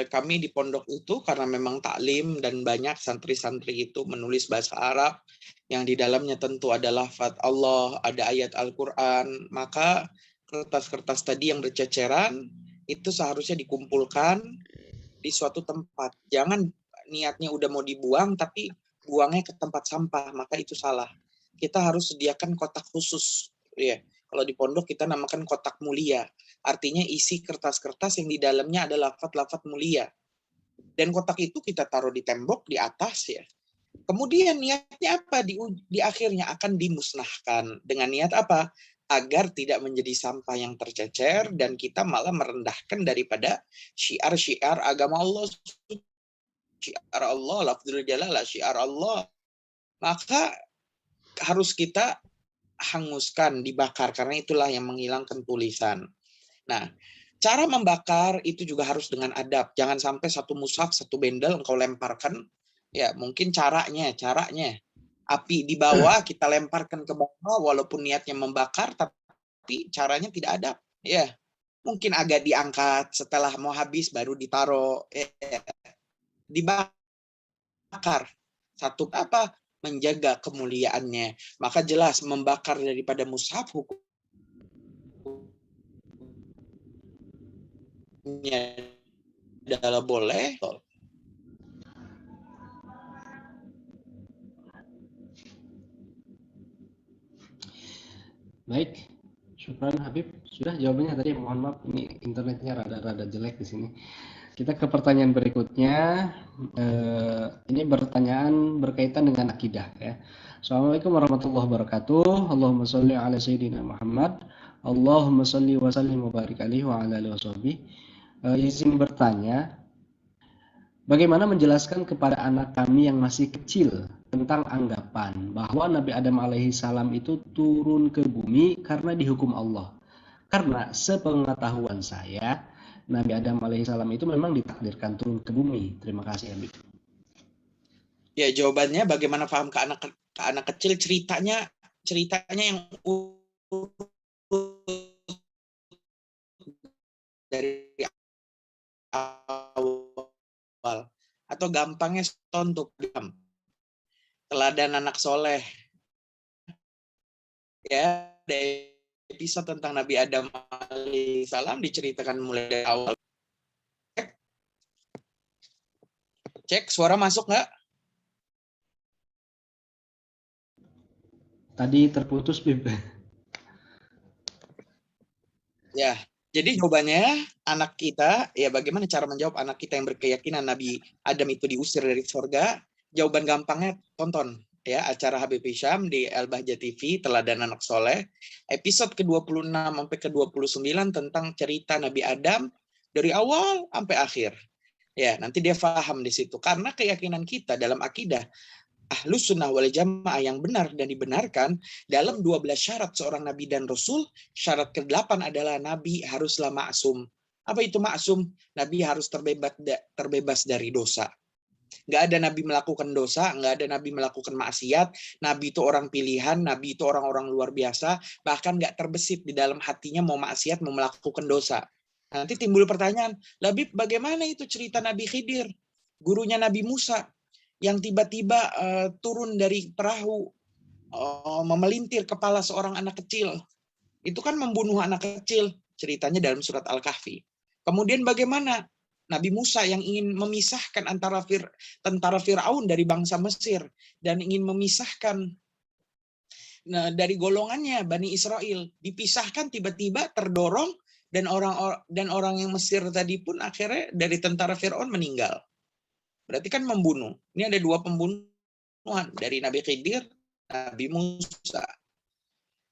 kami di pondok itu karena memang taklim dan banyak santri-santri itu menulis bahasa Arab yang di dalamnya tentu ada lafaz Allah, ada ayat Al-Quran, maka kertas-kertas tadi yang berceceran itu seharusnya dikumpulkan di suatu tempat. Jangan niatnya udah mau dibuang tapi buangnya ke tempat sampah, maka itu salah. Kita harus sediakan kotak khusus, ya. Kalau di pondok kita namakan kotak mulia. Artinya isi kertas-kertas yang di dalamnya ada lafaz-lafaz mulia. Dan kotak itu kita taruh di tembok di atas ya. Kemudian niatnya apa? Di akhirnya akan dimusnahkan. Dengan niat apa? Agar tidak menjadi sampah yang tercecer dan kita malah merendahkan daripada syiar-syiar agama Allah. Syiar Allah, lafzul jalalah, syiar Allah. Maka harus kita hanguskan, dibakar, karena itulah yang menghilangkan tulisan. Nah, cara membakar itu juga harus dengan adab. Jangan sampai satu mushaf, satu bendel engkau lemparkan. Ya, mungkin caranya. Api di bawah kita lemparkan ke bawah, walaupun niatnya membakar, tapi caranya tidak adab. Ya, mungkin agak diangkat setelah mau habis baru ditaruh. Ya, dibakar. Satu apa? Menjaga kemuliaannya. Maka jelas membakar daripada mushaf hukumnya adalah boleh. Baik, syukran Habib. Sudah jawabannya tadi. Mohon maaf, ini internetnya rada jelek di sini. Kita ke pertanyaan berikutnya. Ini pertanyaan berkaitan dengan akidah ya. Assalamualaikum warahmatullahi wabarakatuh. Allahumma sholli ala sayyidina Muhammad. Allahumma sholli wa sallim wa barik alaihi wa ala alihi washabihi. Izin bertanya, bagaimana menjelaskan kepada anak kami yang masih kecil tentang anggapan bahwa Nabi Adam alaihi salam itu turun ke bumi karena dihukum Allah? Karena sepengetahuan saya, Nabi Adam alaihissalam itu memang ditakdirkan turun ke bumi. Terima kasih, Habib. Ya, jawabannya bagaimana paham ke anak kecil, ceritanya yang dari awal, atau gampangnya untuk teladan anak soleh. Ya, dari episode tentang Nabi Adam alaihissalam diceritakan mulai dari awal. Cek, suara masuk nggak? Tadi terputus, Bib. Ya, jadi jawabannya anak kita, ya bagaimana cara menjawab anak kita yang berkeyakinan Nabi Adam itu diusir dari surga? Jawaban gampangnya tonton ya acara Habib Hisham di Al-Bahjah TV, Teladan Anak Soleh, episode ke-26 sampai ke-29 tentang cerita Nabi Adam dari awal sampai akhir. Ya, nanti dia paham di situ. Karena keyakinan kita dalam akidah Ahlus Sunnah wal Jamaah yang benar dan dibenarkan dalam 12 syarat seorang Nabi dan Rasul, syarat ke-8 adalah Nabi haruslah maksum. Apa itu maksum? Nabi harus terbebas dari dosa. Nggak ada Nabi melakukan dosa, nggak ada Nabi melakukan maksiat. Nabi itu orang pilihan, Nabi itu orang-orang luar biasa, bahkan nggak terbesit di dalam hatinya mau maksiat, mau melakukan dosa. Nanti timbul pertanyaan, Labib bagaimana itu cerita Nabi Khidir, gurunya Nabi Musa, yang tiba-tiba turun dari perahu, memelintir kepala seorang anak kecil. Itu kan membunuh anak kecil, ceritanya dalam surat Al-Kahfi. Kemudian bagaimana Nabi Musa yang ingin memisahkan antara tentara Firaun dari bangsa Mesir dan ingin memisahkan dari golongannya Bani Israel, dipisahkan tiba-tiba terdorong dan orang yang Mesir tadi pun akhirnya dari tentara Firaun meninggal. Berarti kan membunuh. Ini ada 2 pembunuhan dari Nabi Khidir, Nabi Musa.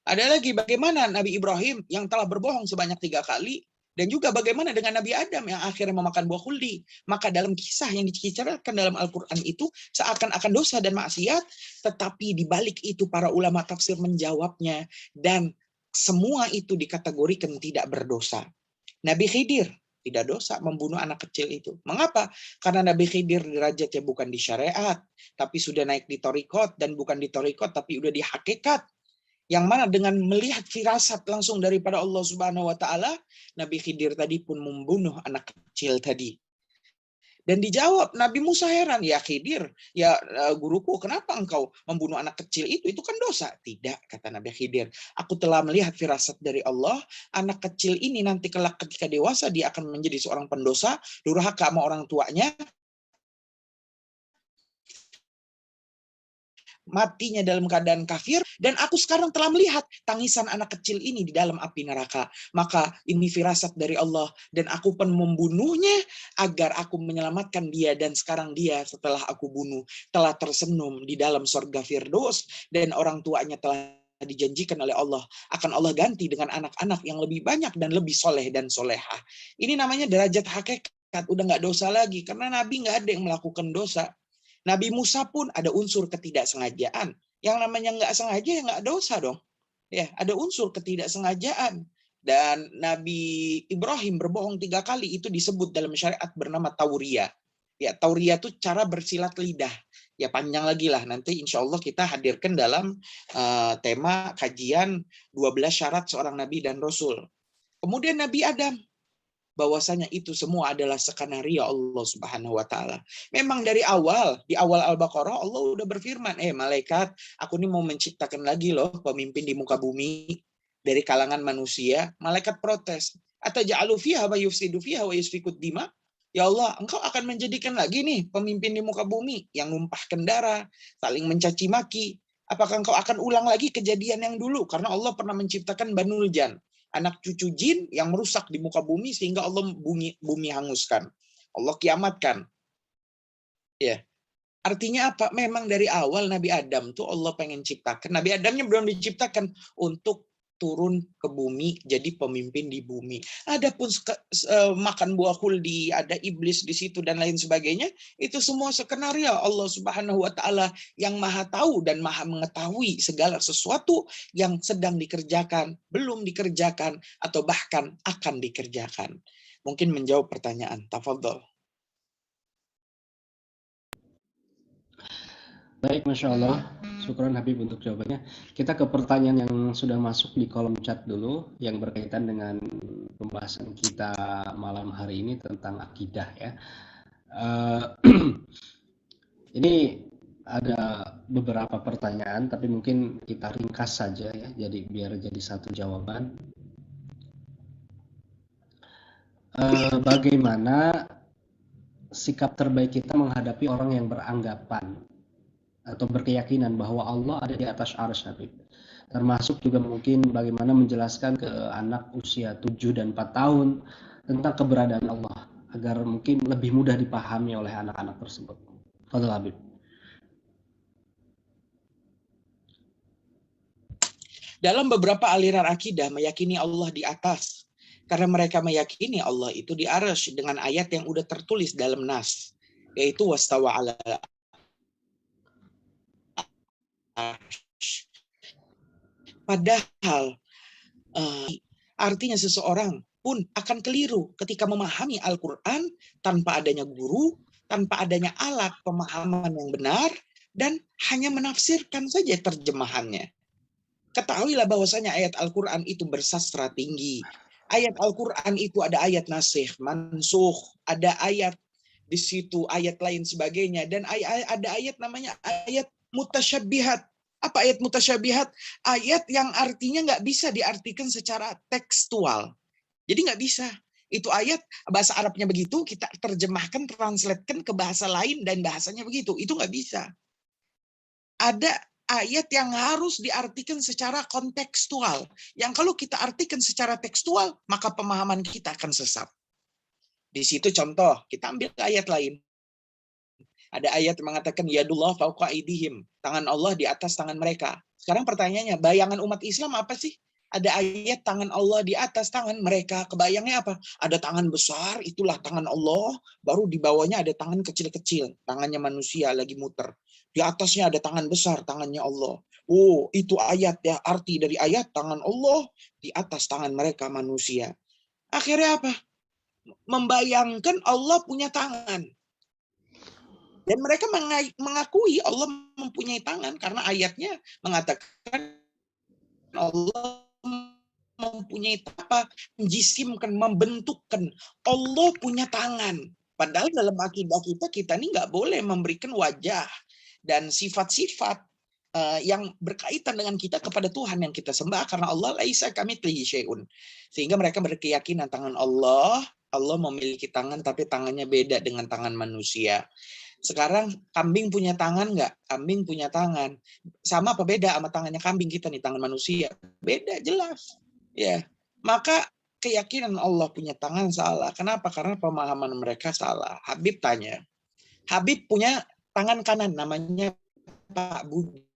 Ada lagi bagaimana Nabi Ibrahim yang telah berbohong sebanyak 3 kali Dan juga bagaimana dengan Nabi Adam yang akhirnya memakan buah khuldi. Maka dalam kisah yang diceritakan dalam Al-Quran itu seakan-akan dosa dan maksiat, tetapi di balik itu para ulama tafsir menjawabnya, dan semua itu dikategorikan tidak berdosa. Nabi Khidir tidak dosa membunuh anak kecil itu. Mengapa? Karena Nabi Khidir derajatnya bukan di syariat, tapi sudah naik di torikot, dan bukan di torikot, tapi udah di hakikat. Yang mana dengan melihat firasat langsung daripada Allah Subhanahu wa taala, Nabi Khidir tadi pun membunuh anak kecil tadi. Dan dijawab Nabi Musa heran, ya Khidir, ya guruku, kenapa engkau membunuh anak kecil itu? Itu kan dosa. Tidak, kata Nabi Khidir. Aku telah melihat firasat dari Allah, anak kecil ini nanti kelak ketika dewasa dia akan menjadi seorang pendosa, durhaka sama orang tuanya, matinya dalam keadaan kafir, dan aku sekarang telah melihat tangisan anak kecil ini di dalam api neraka. Maka ini firasat dari Allah, dan aku pun membunuhnya agar aku menyelamatkan dia, dan sekarang dia setelah aku bunuh telah tersenyum di dalam surga Firdaus, dan orang tuanya telah dijanjikan oleh Allah akan Allah ganti dengan anak-anak yang lebih banyak dan lebih soleh dan solehah. Ini namanya derajat hakikat, udah nggak dosa lagi, karena Nabi nggak ada yang melakukan dosa. Nabi Musa pun ada unsur ketidaksengajaan. Yang namanya nggak sengaja ya nggak dosa dong. Ya, ada unsur ketidaksengajaan. Dan Nabi Ibrahim berbohong 3 kali itu disebut dalam syariat bernama tauriyah. Ya, tauriyah itu cara bersilat lidah. Ya, panjang lagi lah. Nanti insya Allah kita hadirkan dalam tema kajian 12 syarat seorang Nabi dan Rasul. Kemudian Nabi Adam. Bahwasanya itu semua adalah skenario Allah Subhanahu wa taala. Memang dari awal, di awal Al-Baqarah Allah udah berfirman, malaikat, aku ini mau menciptakan lagi loh pemimpin di muka bumi dari kalangan manusia. Malaikat protes, ataj'alu fiha wa yufsidu fiha wa yusfikud dima? Ya Allah, engkau akan menjadikan lagi nih pemimpin di muka bumi yang numpahkan darah, saling mencaci maki. Apakah engkau akan ulang lagi kejadian yang dulu? Karena Allah pernah menciptakan Banul Jan, anak cucu jin yang merusak di muka bumi sehingga Allah bumi hanguskan. Allah kiamatkan. Ya. Artinya apa? Memang dari awal Nabi Adam tuh Allah pengen ciptakan. Nabi Adamnya belum diciptakan untuk turun ke bumi jadi pemimpin di bumi. Adapun makan buah khuldi, ada iblis di situ dan lain sebagainya, itu semua skenario Allah Subhanahu wa taala yang Maha tahu dan Maha mengetahui segala sesuatu yang sedang dikerjakan, belum dikerjakan, atau bahkan akan dikerjakan. Mungkin menjawab pertanyaan. Tafadhol. Baik, Masya Allah. Syukran Habib untuk jawabannya. Kita ke pertanyaan yang sudah masuk di kolom chat dulu, yang berkaitan dengan pembahasan kita malam hari ini tentang akidah ya. Ini ada beberapa pertanyaan, tapi mungkin kita ringkas saja ya, jadi biar jadi satu jawaban. Bagaimana sikap terbaik kita menghadapi orang yang beranggapan atau berkeyakinan bahwa Allah ada di atas arsy, Habib. Termasuk juga mungkin bagaimana menjelaskan ke anak usia 7 dan 4 tahun tentang keberadaan Allah agar mungkin lebih mudah dipahami oleh anak-anak tersebut. Fadhil Habib. Dalam beberapa aliran akidah meyakini Allah di atas, karena mereka meyakini Allah itu di arsy dengan ayat yang udah tertulis dalam nas, yaitu wastawa ala. Padahal artinya seseorang pun akan keliru ketika memahami Al-Quran tanpa adanya guru, tanpa adanya alat pemahaman yang benar, dan hanya menafsirkan saja terjemahannya. Ketahuilah bahwasanya ayat Al-Quran itu bersastra tinggi. Ayat Al-Quran itu ada ayat nasikh, mansukh, ada ayat di situ, ayat lain sebagainya, dan ada ayat namanya ayat mutasyabihat. Apa ayat mutasyabihat? Ayat yang artinya nggak bisa diartikan secara tekstual. Jadi nggak bisa. Itu ayat bahasa Arabnya begitu, kita terjemahkan, translatekan ke bahasa lain dan bahasanya begitu. Itu nggak bisa. Ada ayat yang harus diartikan secara kontekstual. Yang kalau kita artikan secara tekstual, maka pemahaman kita akan sesat. Di situ contoh, kita ambil ayat lain. Ada ayat yang mengatakan yadullah fauqa aydihim, tangan Allah di atas tangan mereka. Sekarang pertanyaannya, bayangan umat Islam apa sih? Ada ayat tangan Allah di atas tangan mereka. Kebayangnya apa? Ada tangan besar, itulah tangan Allah. Baru di bawahnya ada tangan kecil-kecil. Tangannya manusia lagi muter. Di atasnya ada tangan besar, tangannya Allah. Oh, itu ayat ya. Arti dari ayat tangan Allah di atas tangan mereka manusia. Akhirnya apa? Membayangkan Allah punya tangan. Dan mereka mengakui Allah mempunyai tangan. Karena ayatnya mengatakan Allah mempunyai apa? Menjisimkan, membentukkan. Allah punya tangan. Padahal dalam akidah kita ini nggak boleh memberikan wajah dan sifat-sifat yang berkaitan dengan kita kepada Tuhan yang kita sembah, karena Allah laisa kamitslihi syai'un. Sehingga mereka berkeyakinan tangan Allah memiliki tangan, tapi tangannya beda dengan tangan manusia. Sekarang kambing punya tangan nggak? Kambing punya tangan. Sama apa beda sama tangannya kambing kita nih, tangan manusia? Beda jelas. Ya, maka keyakinan Allah punya tangan salah. Kenapa? Karena pemahaman mereka salah. Habib tanya. Habib punya tangan kanan, namanya Pak Budi.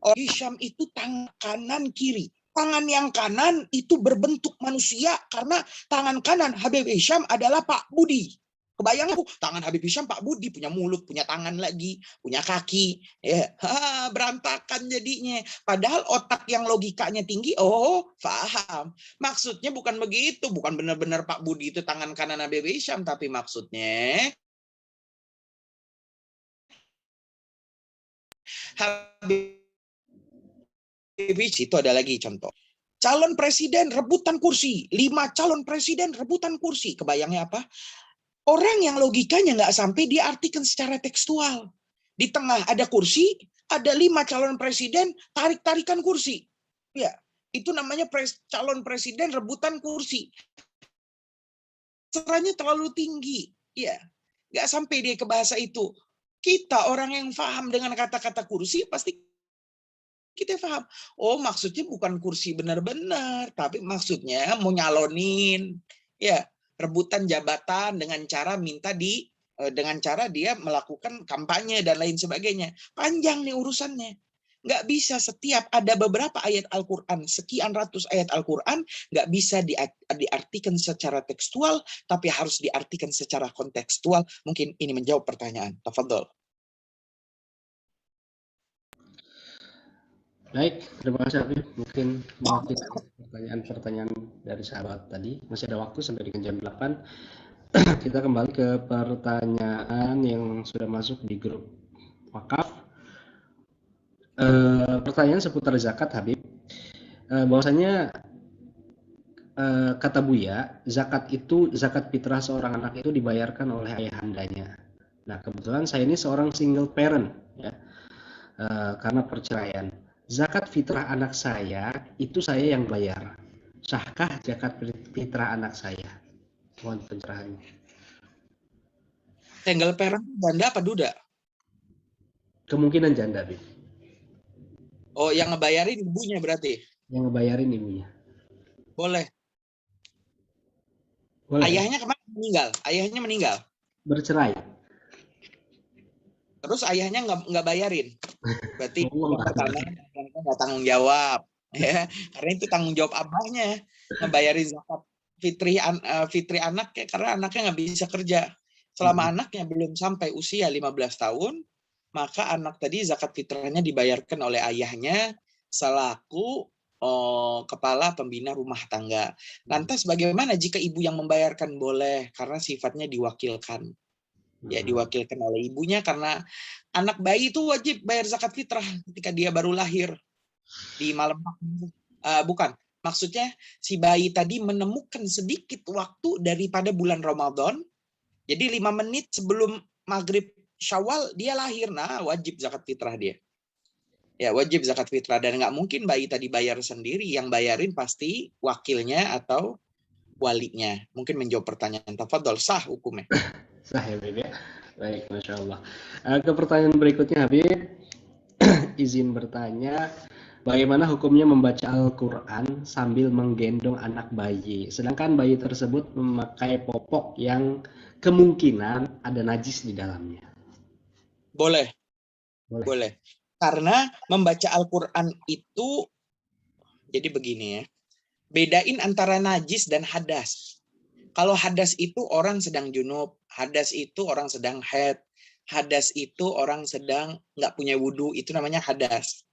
Oh, Hisham itu tangan kanan kiri. Tangan yang kanan itu berbentuk manusia karena tangan kanan Habib Hisham adalah Pak Budi. Kebayang aku, tangan Habib Hisham Pak Budi punya mulut, punya tangan lagi, punya kaki. Ya, berantakan jadinya. Padahal otak yang logikanya tinggi, oh paham. Maksudnya bukan begitu, bukan benar-benar Pak Budi itu tangan kanan Habib Hisham, tapi maksudnya Habib itu ada lagi contoh. Calon presiden rebutan kursi. 5 calon presiden rebutan kursi. Kebayangnya apa? Orang yang logikanya nggak sampai diartikan secara tekstual. Di tengah ada kursi, ada 5 calon presiden tarik-tarikan kursi. Ya, itu namanya calon presiden rebutan kursi. Caranya terlalu tinggi. Ya, nggak sampai dia ke bahasa itu. Kita orang yang paham dengan kata-kata kursi pasti kita paham. Oh, maksudnya bukan kursi benar-benar, tapi maksudnya mau nyalonin, ya, rebutan jabatan dengan cara dengan cara dia melakukan kampanye dan lain sebagainya. Panjang nih urusannya. Nggak bisa setiap ada beberapa ayat Al-Quran, sekian ratus ayat Al-Quran, nggak bisa diartikan secara tekstual, tapi harus diartikan secara kontekstual. Mungkin ini menjawab pertanyaan. Tafadhol. Baik, terima kasih Habib. Mungkin mewakili pertanyaan-pertanyaan dari sahabat tadi. Masih ada waktu sampai dengan jam 8. Kita kembali ke pertanyaan yang sudah masuk di grup wakaf. Pertanyaan seputar zakat Habib. Bahwasanya kata Buya, zakat fitrah seorang anak itu dibayarkan oleh ayahandanya. Nah, kebetulan saya ini seorang single parent ya. Karena perceraian. Zakat fitrah anak saya itu saya yang bayar. Sahkah zakat fitrah anak saya? Mohon pencerahannya. Single parent janda apa duda? Kemungkinan janda, Bib. Oh, yang ngebayarin ibunya berarti? Yang ngebayarin ibunya. Boleh. Boleh. Ayahnya kemana meninggal? Ayahnya meninggal. Bercerai. Terus ayahnya nggak bayarin. Berarti pertama nggak tanggung jawab. Ya, karena itu tanggung jawab abahnya. Ngebayarin zakat fitri anak karena anaknya nggak bisa kerja. Selama anaknya belum sampai usia 15 tahun, maka anak tadi zakat fitrahnya dibayarkan oleh ayahnya selaku kepala pembina rumah tangga. Lantas bagaimana jika ibu yang membayarkan? Boleh, karena sifatnya diwakilkan. Ya, diwakilkan oleh ibunya karena anak bayi itu wajib bayar zakat fitrah ketika dia baru lahir di malam. Bukan, maksudnya si bayi tadi menemukan sedikit waktu daripada bulan Ramadan. Jadi 5 menit sebelum maghrib Syawal dia lahir. Nah, wajib zakat fitrah dia. Ya, wajib zakat fitrah, dan nggak mungkin bayi tadi bayar sendiri. Yang bayarin pasti wakilnya atau walinya. Mungkin menjawab pertanyaan. Tafadhol, sah hukumnya. Sah ya, Habib ya. Baik, Masya Allah. Ke pertanyaan berikutnya, Habib. Izin bertanya, bagaimana hukumnya membaca Al-Quran sambil menggendong anak bayi, sedangkan bayi tersebut memakai popok yang kemungkinan ada najis di dalamnya? Boleh, Boleh. boleh. Karena membaca Al-Quran itu, jadi begini ya, bedain antara najis dan hadas. Kalau hadas itu orang sedang junub, hadas itu orang sedang haid, hadas itu orang sedang nggak punya wudhu, itu namanya hadas.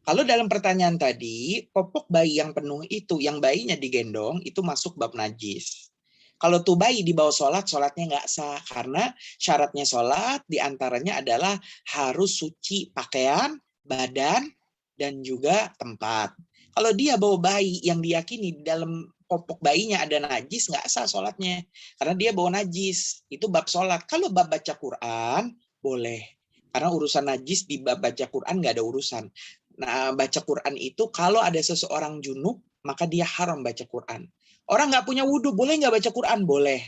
Kalau dalam pertanyaan tadi, popok bayi yang penuh itu, yang bayinya digendong, itu masuk bab najis. Kalau tuh bayi dibawa sholat, sholatnya nggak sah. Karena syaratnya sholat diantaranya adalah harus suci pakaian, badan, dan juga tempat. Kalau dia bawa bayi yang diyakini di dalam popok bayinya ada najis, nggak sah sholatnya. Karena dia bawa najis. Itu bab sholat. Kalau bab baca Quran, boleh. Karena urusan najis di bab baca Quran nggak ada urusan. Nah, baca Quran itu kalau ada seseorang junub, maka dia haram baca Quran. Orang nggak punya wudhu, boleh nggak baca Quran? Boleh.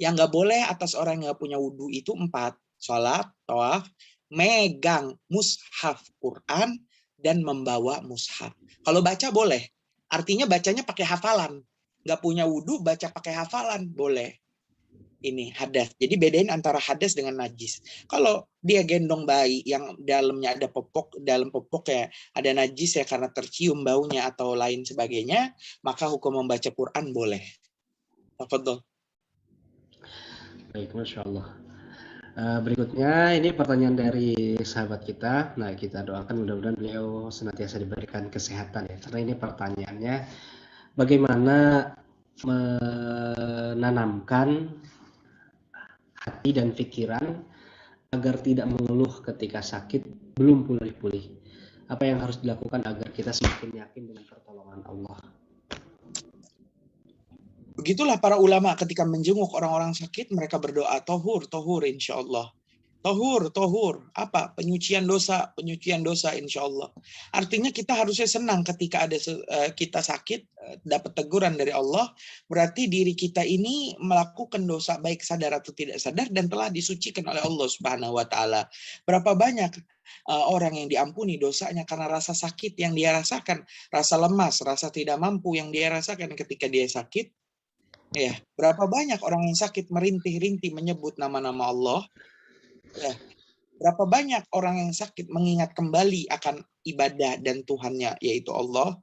Yang nggak boleh atas orang yang nggak punya wudhu itu 4. Sholat, tawaf, megang mushaf Quran, dan membawa mushaf. Kalau baca boleh. Artinya bacanya pakai hafalan. Nggak punya wudhu, baca pakai hafalan. Boleh. Ini hadas. Jadi bedain antara hadas dengan najis. Kalau dia gendong bayi yang dalamnya ada popok, dalam popok ya ada najis ya karena tercium baunya atau lain sebagainya, maka hukum membaca Quran boleh. Tafadhol. Baik, Masya Allah. Berikutnya ini pertanyaan dari sahabat kita. Nah, kita doakan mudah-mudahan beliau senantiasa diberikan kesehatan ya. Karena ini pertanyaannya, bagaimana menanamkan hati dan pikiran agar tidak mengeluh ketika sakit belum pulih-pulih. Apa yang harus dilakukan agar kita semakin yakin dengan pertolongan Allah? Begitulah para ulama ketika menjenguk orang-orang sakit, mereka berdoa, tohur, tohur insya Allah. Tohur, tohur. Apa? Penyucian dosa insya Allah. Artinya kita harusnya senang ketika ada kita sakit, dapat teguran dari Allah. Berarti diri kita ini melakukan dosa baik sadar atau tidak sadar dan telah disucikan oleh Allah Subhanahu wa Ta'ala. Berapa banyak orang yang diampuni dosanya karena rasa sakit yang dia rasakan, rasa lemas, rasa tidak mampu yang dia rasakan ketika dia sakit. Ya, berapa banyak orang yang sakit merintih-rintih menyebut nama-nama Allah. Ya, berapa banyak orang yang sakit mengingat kembali akan ibadah dan Tuhannya, yaitu Allah.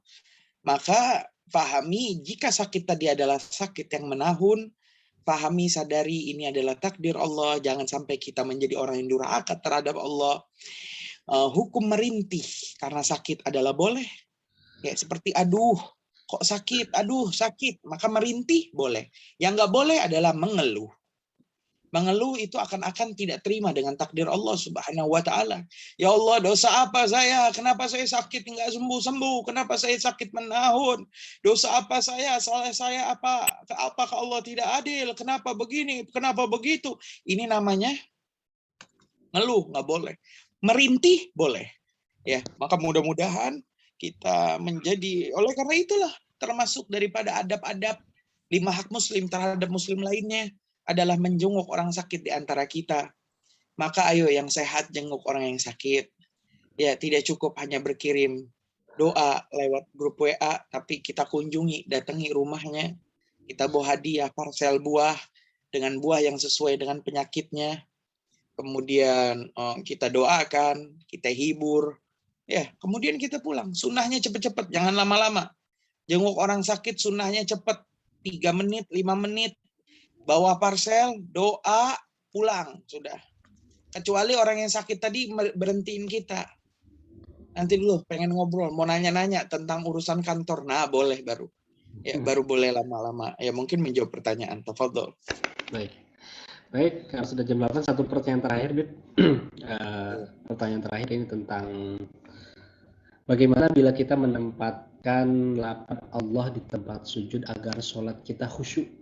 Maka pahami jika sakit tadi adalah sakit yang menahun, pahami, sadari ini adalah takdir Allah. Jangan sampai kita menjadi orang yang durhaka terhadap Allah. Hukum merintih karena sakit adalah boleh. Ya, seperti aduh, kok sakit? Aduh, sakit. Maka merintih boleh. Yang nggak boleh adalah mengeluh. Mengeluh itu akan tidak terima dengan takdir Allah Subhanahu wa Ta'ala. Ya Allah, dosa apa saya? Kenapa saya sakit nggak sembuh-sembuh? Kenapa saya sakit menahun? Dosa apa saya? Salah saya apa? Apakah Allah tidak adil? Kenapa begini? Kenapa begitu? Ini namanya ngeluh, nggak boleh. Merintih boleh. Ya, maka mudah-mudahan kita menjadi, oleh karena itulah termasuk daripada adab-adab 5 hak muslim terhadap muslim lainnya adalah menjenguk orang sakit di antara kita. Maka ayo yang sehat jenguk orang yang sakit. Ya, tidak cukup hanya berkirim doa lewat grup WA, tapi kita kunjungi, datangi rumahnya. Kita bawa hadiah parsel buah dengan buah yang sesuai dengan penyakitnya. Kemudian kita doakan, kita hibur. Ya, kemudian kita pulang. Sunnahnya cepet-cepet, jangan lama-lama. Jenguk orang sakit sunnahnya cepet. 3 menit, 5 menit. Bawa parcel, doa, pulang. Sudah. Kecuali orang yang sakit tadi berhentiin kita. Nanti dulu pengen ngobrol, mau nanya-nanya tentang urusan kantor. Nah, boleh baru. Ya, baru boleh lama-lama. Ya, mungkin menjawab pertanyaan. Tafadhol. Baik. Baik, karena sudah jam 8, satu pertanyaan terakhir, Bib. Pertanyaan terakhir ini tentang bagaimana bila kita menempatkan lafaz Allah di tempat sujud agar sholat kita khusyuk.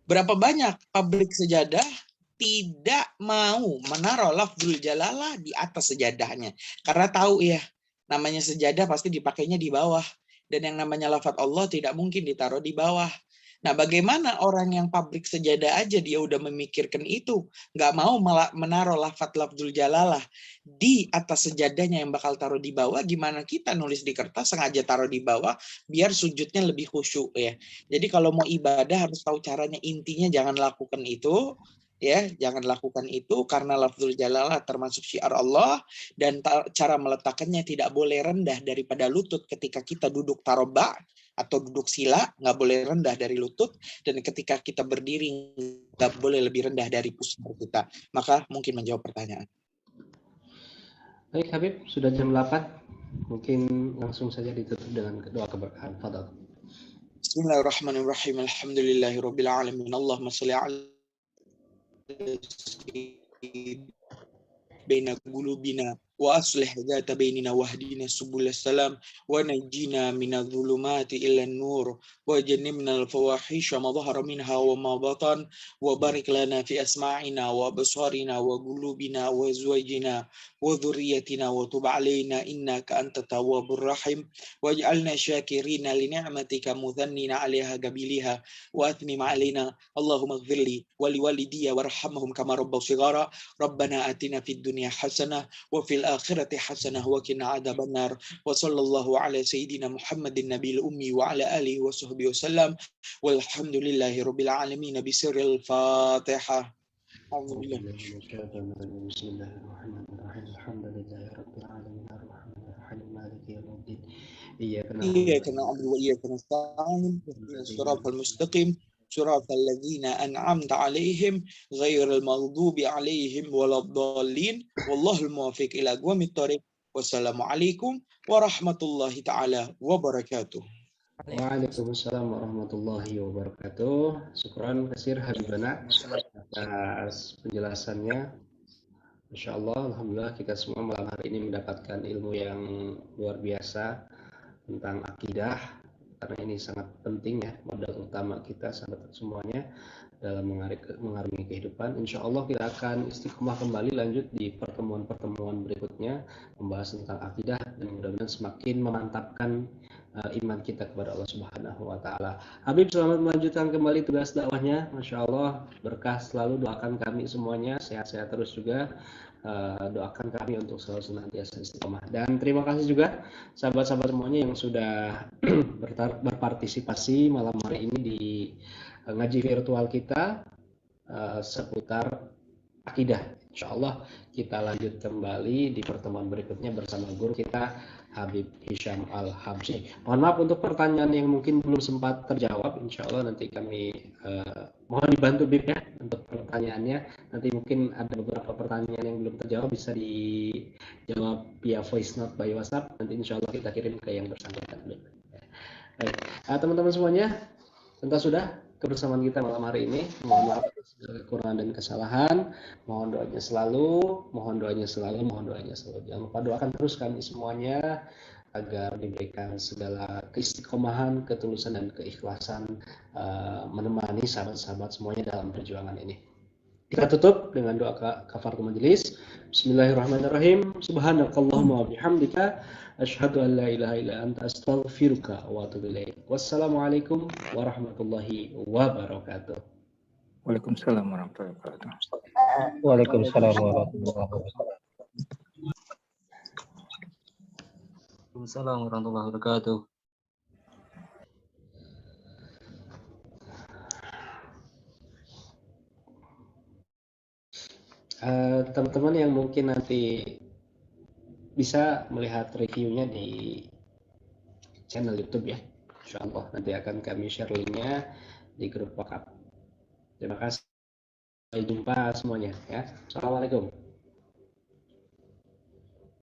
Berapa banyak pabrik sejadah tidak mau menaruh lafzul jalalah di atas sejadahnya. Karena tahu ya, namanya sejadah pasti dipakainya di bawah. Dan yang namanya lafaz Allah tidak mungkin ditaruh di bawah. Nah, bagaimana orang yang pabrik sejadah aja dia udah memikirkan itu, nggak mau menaruh lafzul jalalah di atas sejadahnya yang bakal taruh di bawah, gimana kita nulis di kertas sengaja taruh di bawah biar sujudnya lebih khusyuk ya. Jadi kalau mau ibadah harus tahu caranya, intinya jangan lakukan itu ya, jangan lakukan itu karena lafzul jalalah termasuk syiar Allah, dan cara meletakkannya tidak boleh rendah daripada lutut ketika kita duduk taroba atau duduk sila, nggak boleh rendah dari lutut, dan ketika kita berdiri nggak boleh lebih rendah dari pusar kita. Maka mungkin menjawab pertanyaan. Baik Habib, sudah jam 8. Mungkin langsung saja ditutup dengan doa keberkahan. Fadhal. Bismillahirrahmanirrahim. Alhamdulillahirabbil alamin. Allahumma shalli ala baina qulubina wa aslih dzata bainina wahdina subulas salam wa najjina minadh dhulumati ilan nur wa jannibna al fawahisha ma dhahara minha wa ma batan wa barik lana fi asma'ina wa absarina wa qulubina wa azwajina wa dhurriyyatina wa tub alaina innaka antat tawwabur rahim waj'alna syakirina li ni'matika mudhannina 'alaiha qabiliha wa atmim 'alaina Allahumma ighfirli wa liwalidayya warhamhum kama rabbaw shighara rabbana atina fid dunya hasanah wa fil akhirati hasanah wa qina adzabannar wa sallallahu ala sayyidina Muhammadin nabiyil ummi wa ala alihi wa sahbihi wasallam walhamdulillahi rabbil alamin bi sirril Fatihah. Bismillahirrahmanirrahim. Alhamdulillahi rabbil alamin arrahmanir rahim maliki yaumiddin. Iyyaka na'budu wa iyyaka nasta'in ihdinas siratal mustaqim صراط الذين أنعمت عليهم غير المغضوب عليهم ولا الضالين والله الموفق إلى أقوم الطريق والسلام عليكم ورحمة الله تعالى وبركاته. Waalaikumsalam warahmatullahi wabarakatuh. Syukran kasir Habibana atas penjelasannya. Masya Allah, alhamdulillah kita semua malam hari ini mendapatkan ilmu yang luar biasa tentang akidah. Karena ini sangat penting ya, modal utama kita sahabat semuanya dalam mengarungi kehidupan. Insya Allah kita akan istiqomah kembali lanjut di pertemuan-pertemuan berikutnya membahas tentang akidah dan mudah-mudahan semakin memantapkan iman kita kepada Allah Subhanahu wa Ta'ala. Habib, selamat melanjutkan kembali tugas dakwahnya. Masya Allah, berkah selalu, doakan kami semuanya sehat-sehat terus juga. Doakan kami untuk selalu senantiasa istiqomah. Dan terima kasih juga sahabat-sahabat semuanya yang sudah berpartisipasi malam hari ini di ngaji virtual kita seputar akidah. Insya Allah kita lanjut kembali di pertemuan berikutnya bersama guru kita Habib Hisham Al-Habsyi. Mohon maaf untuk pertanyaan yang mungkin belum sempat terjawab. Insya Allah nanti kami mohon dibantu Bib ya untuk pertanyaannya. Nanti mungkin ada beberapa pertanyaan yang belum terjawab bisa dijawab via voice note by WhatsApp. Nanti insya Allah kita kirim ke yang bersangkutan. Baik, teman-teman semuanya, tentu sudah kebersamaan kita malam hari ini. Mohon maaf segala kekurangan dan kesalahan. Mohon doanya selalu, mohon doanya selalu, mohon doanya selalu. Jangan lupa doakan terus kami semuanya agar diberikan segala keistiqomahan, ketulusan dan keikhlasan menemani sahabat-sahabat semuanya dalam perjuangan ini. Kita tutup dengan doa kafaratul majelis. Bismillahirrahmanirrahim. Subhanakallahumma wa bihamdika asyhadu an la ilaha illa anta astaghfiruka wa atubu ilaik. Wassalamualaikum warahmatullahi wabarakatuh. Waalaikumsalam warahmatullahi wabarakatuh. Waalaikumsalam warahmatullahi wabarakatuh. Waalaikumsalam warahmatullahi wabarakatuh. Teman-teman yang mungkin nanti bisa melihat reviewnya di channel YouTube ya, insya Allah nanti akan kami share linknya di grup WhatsApp. Terima kasih, sampai jumpa semuanya ya. Assalamualaikum.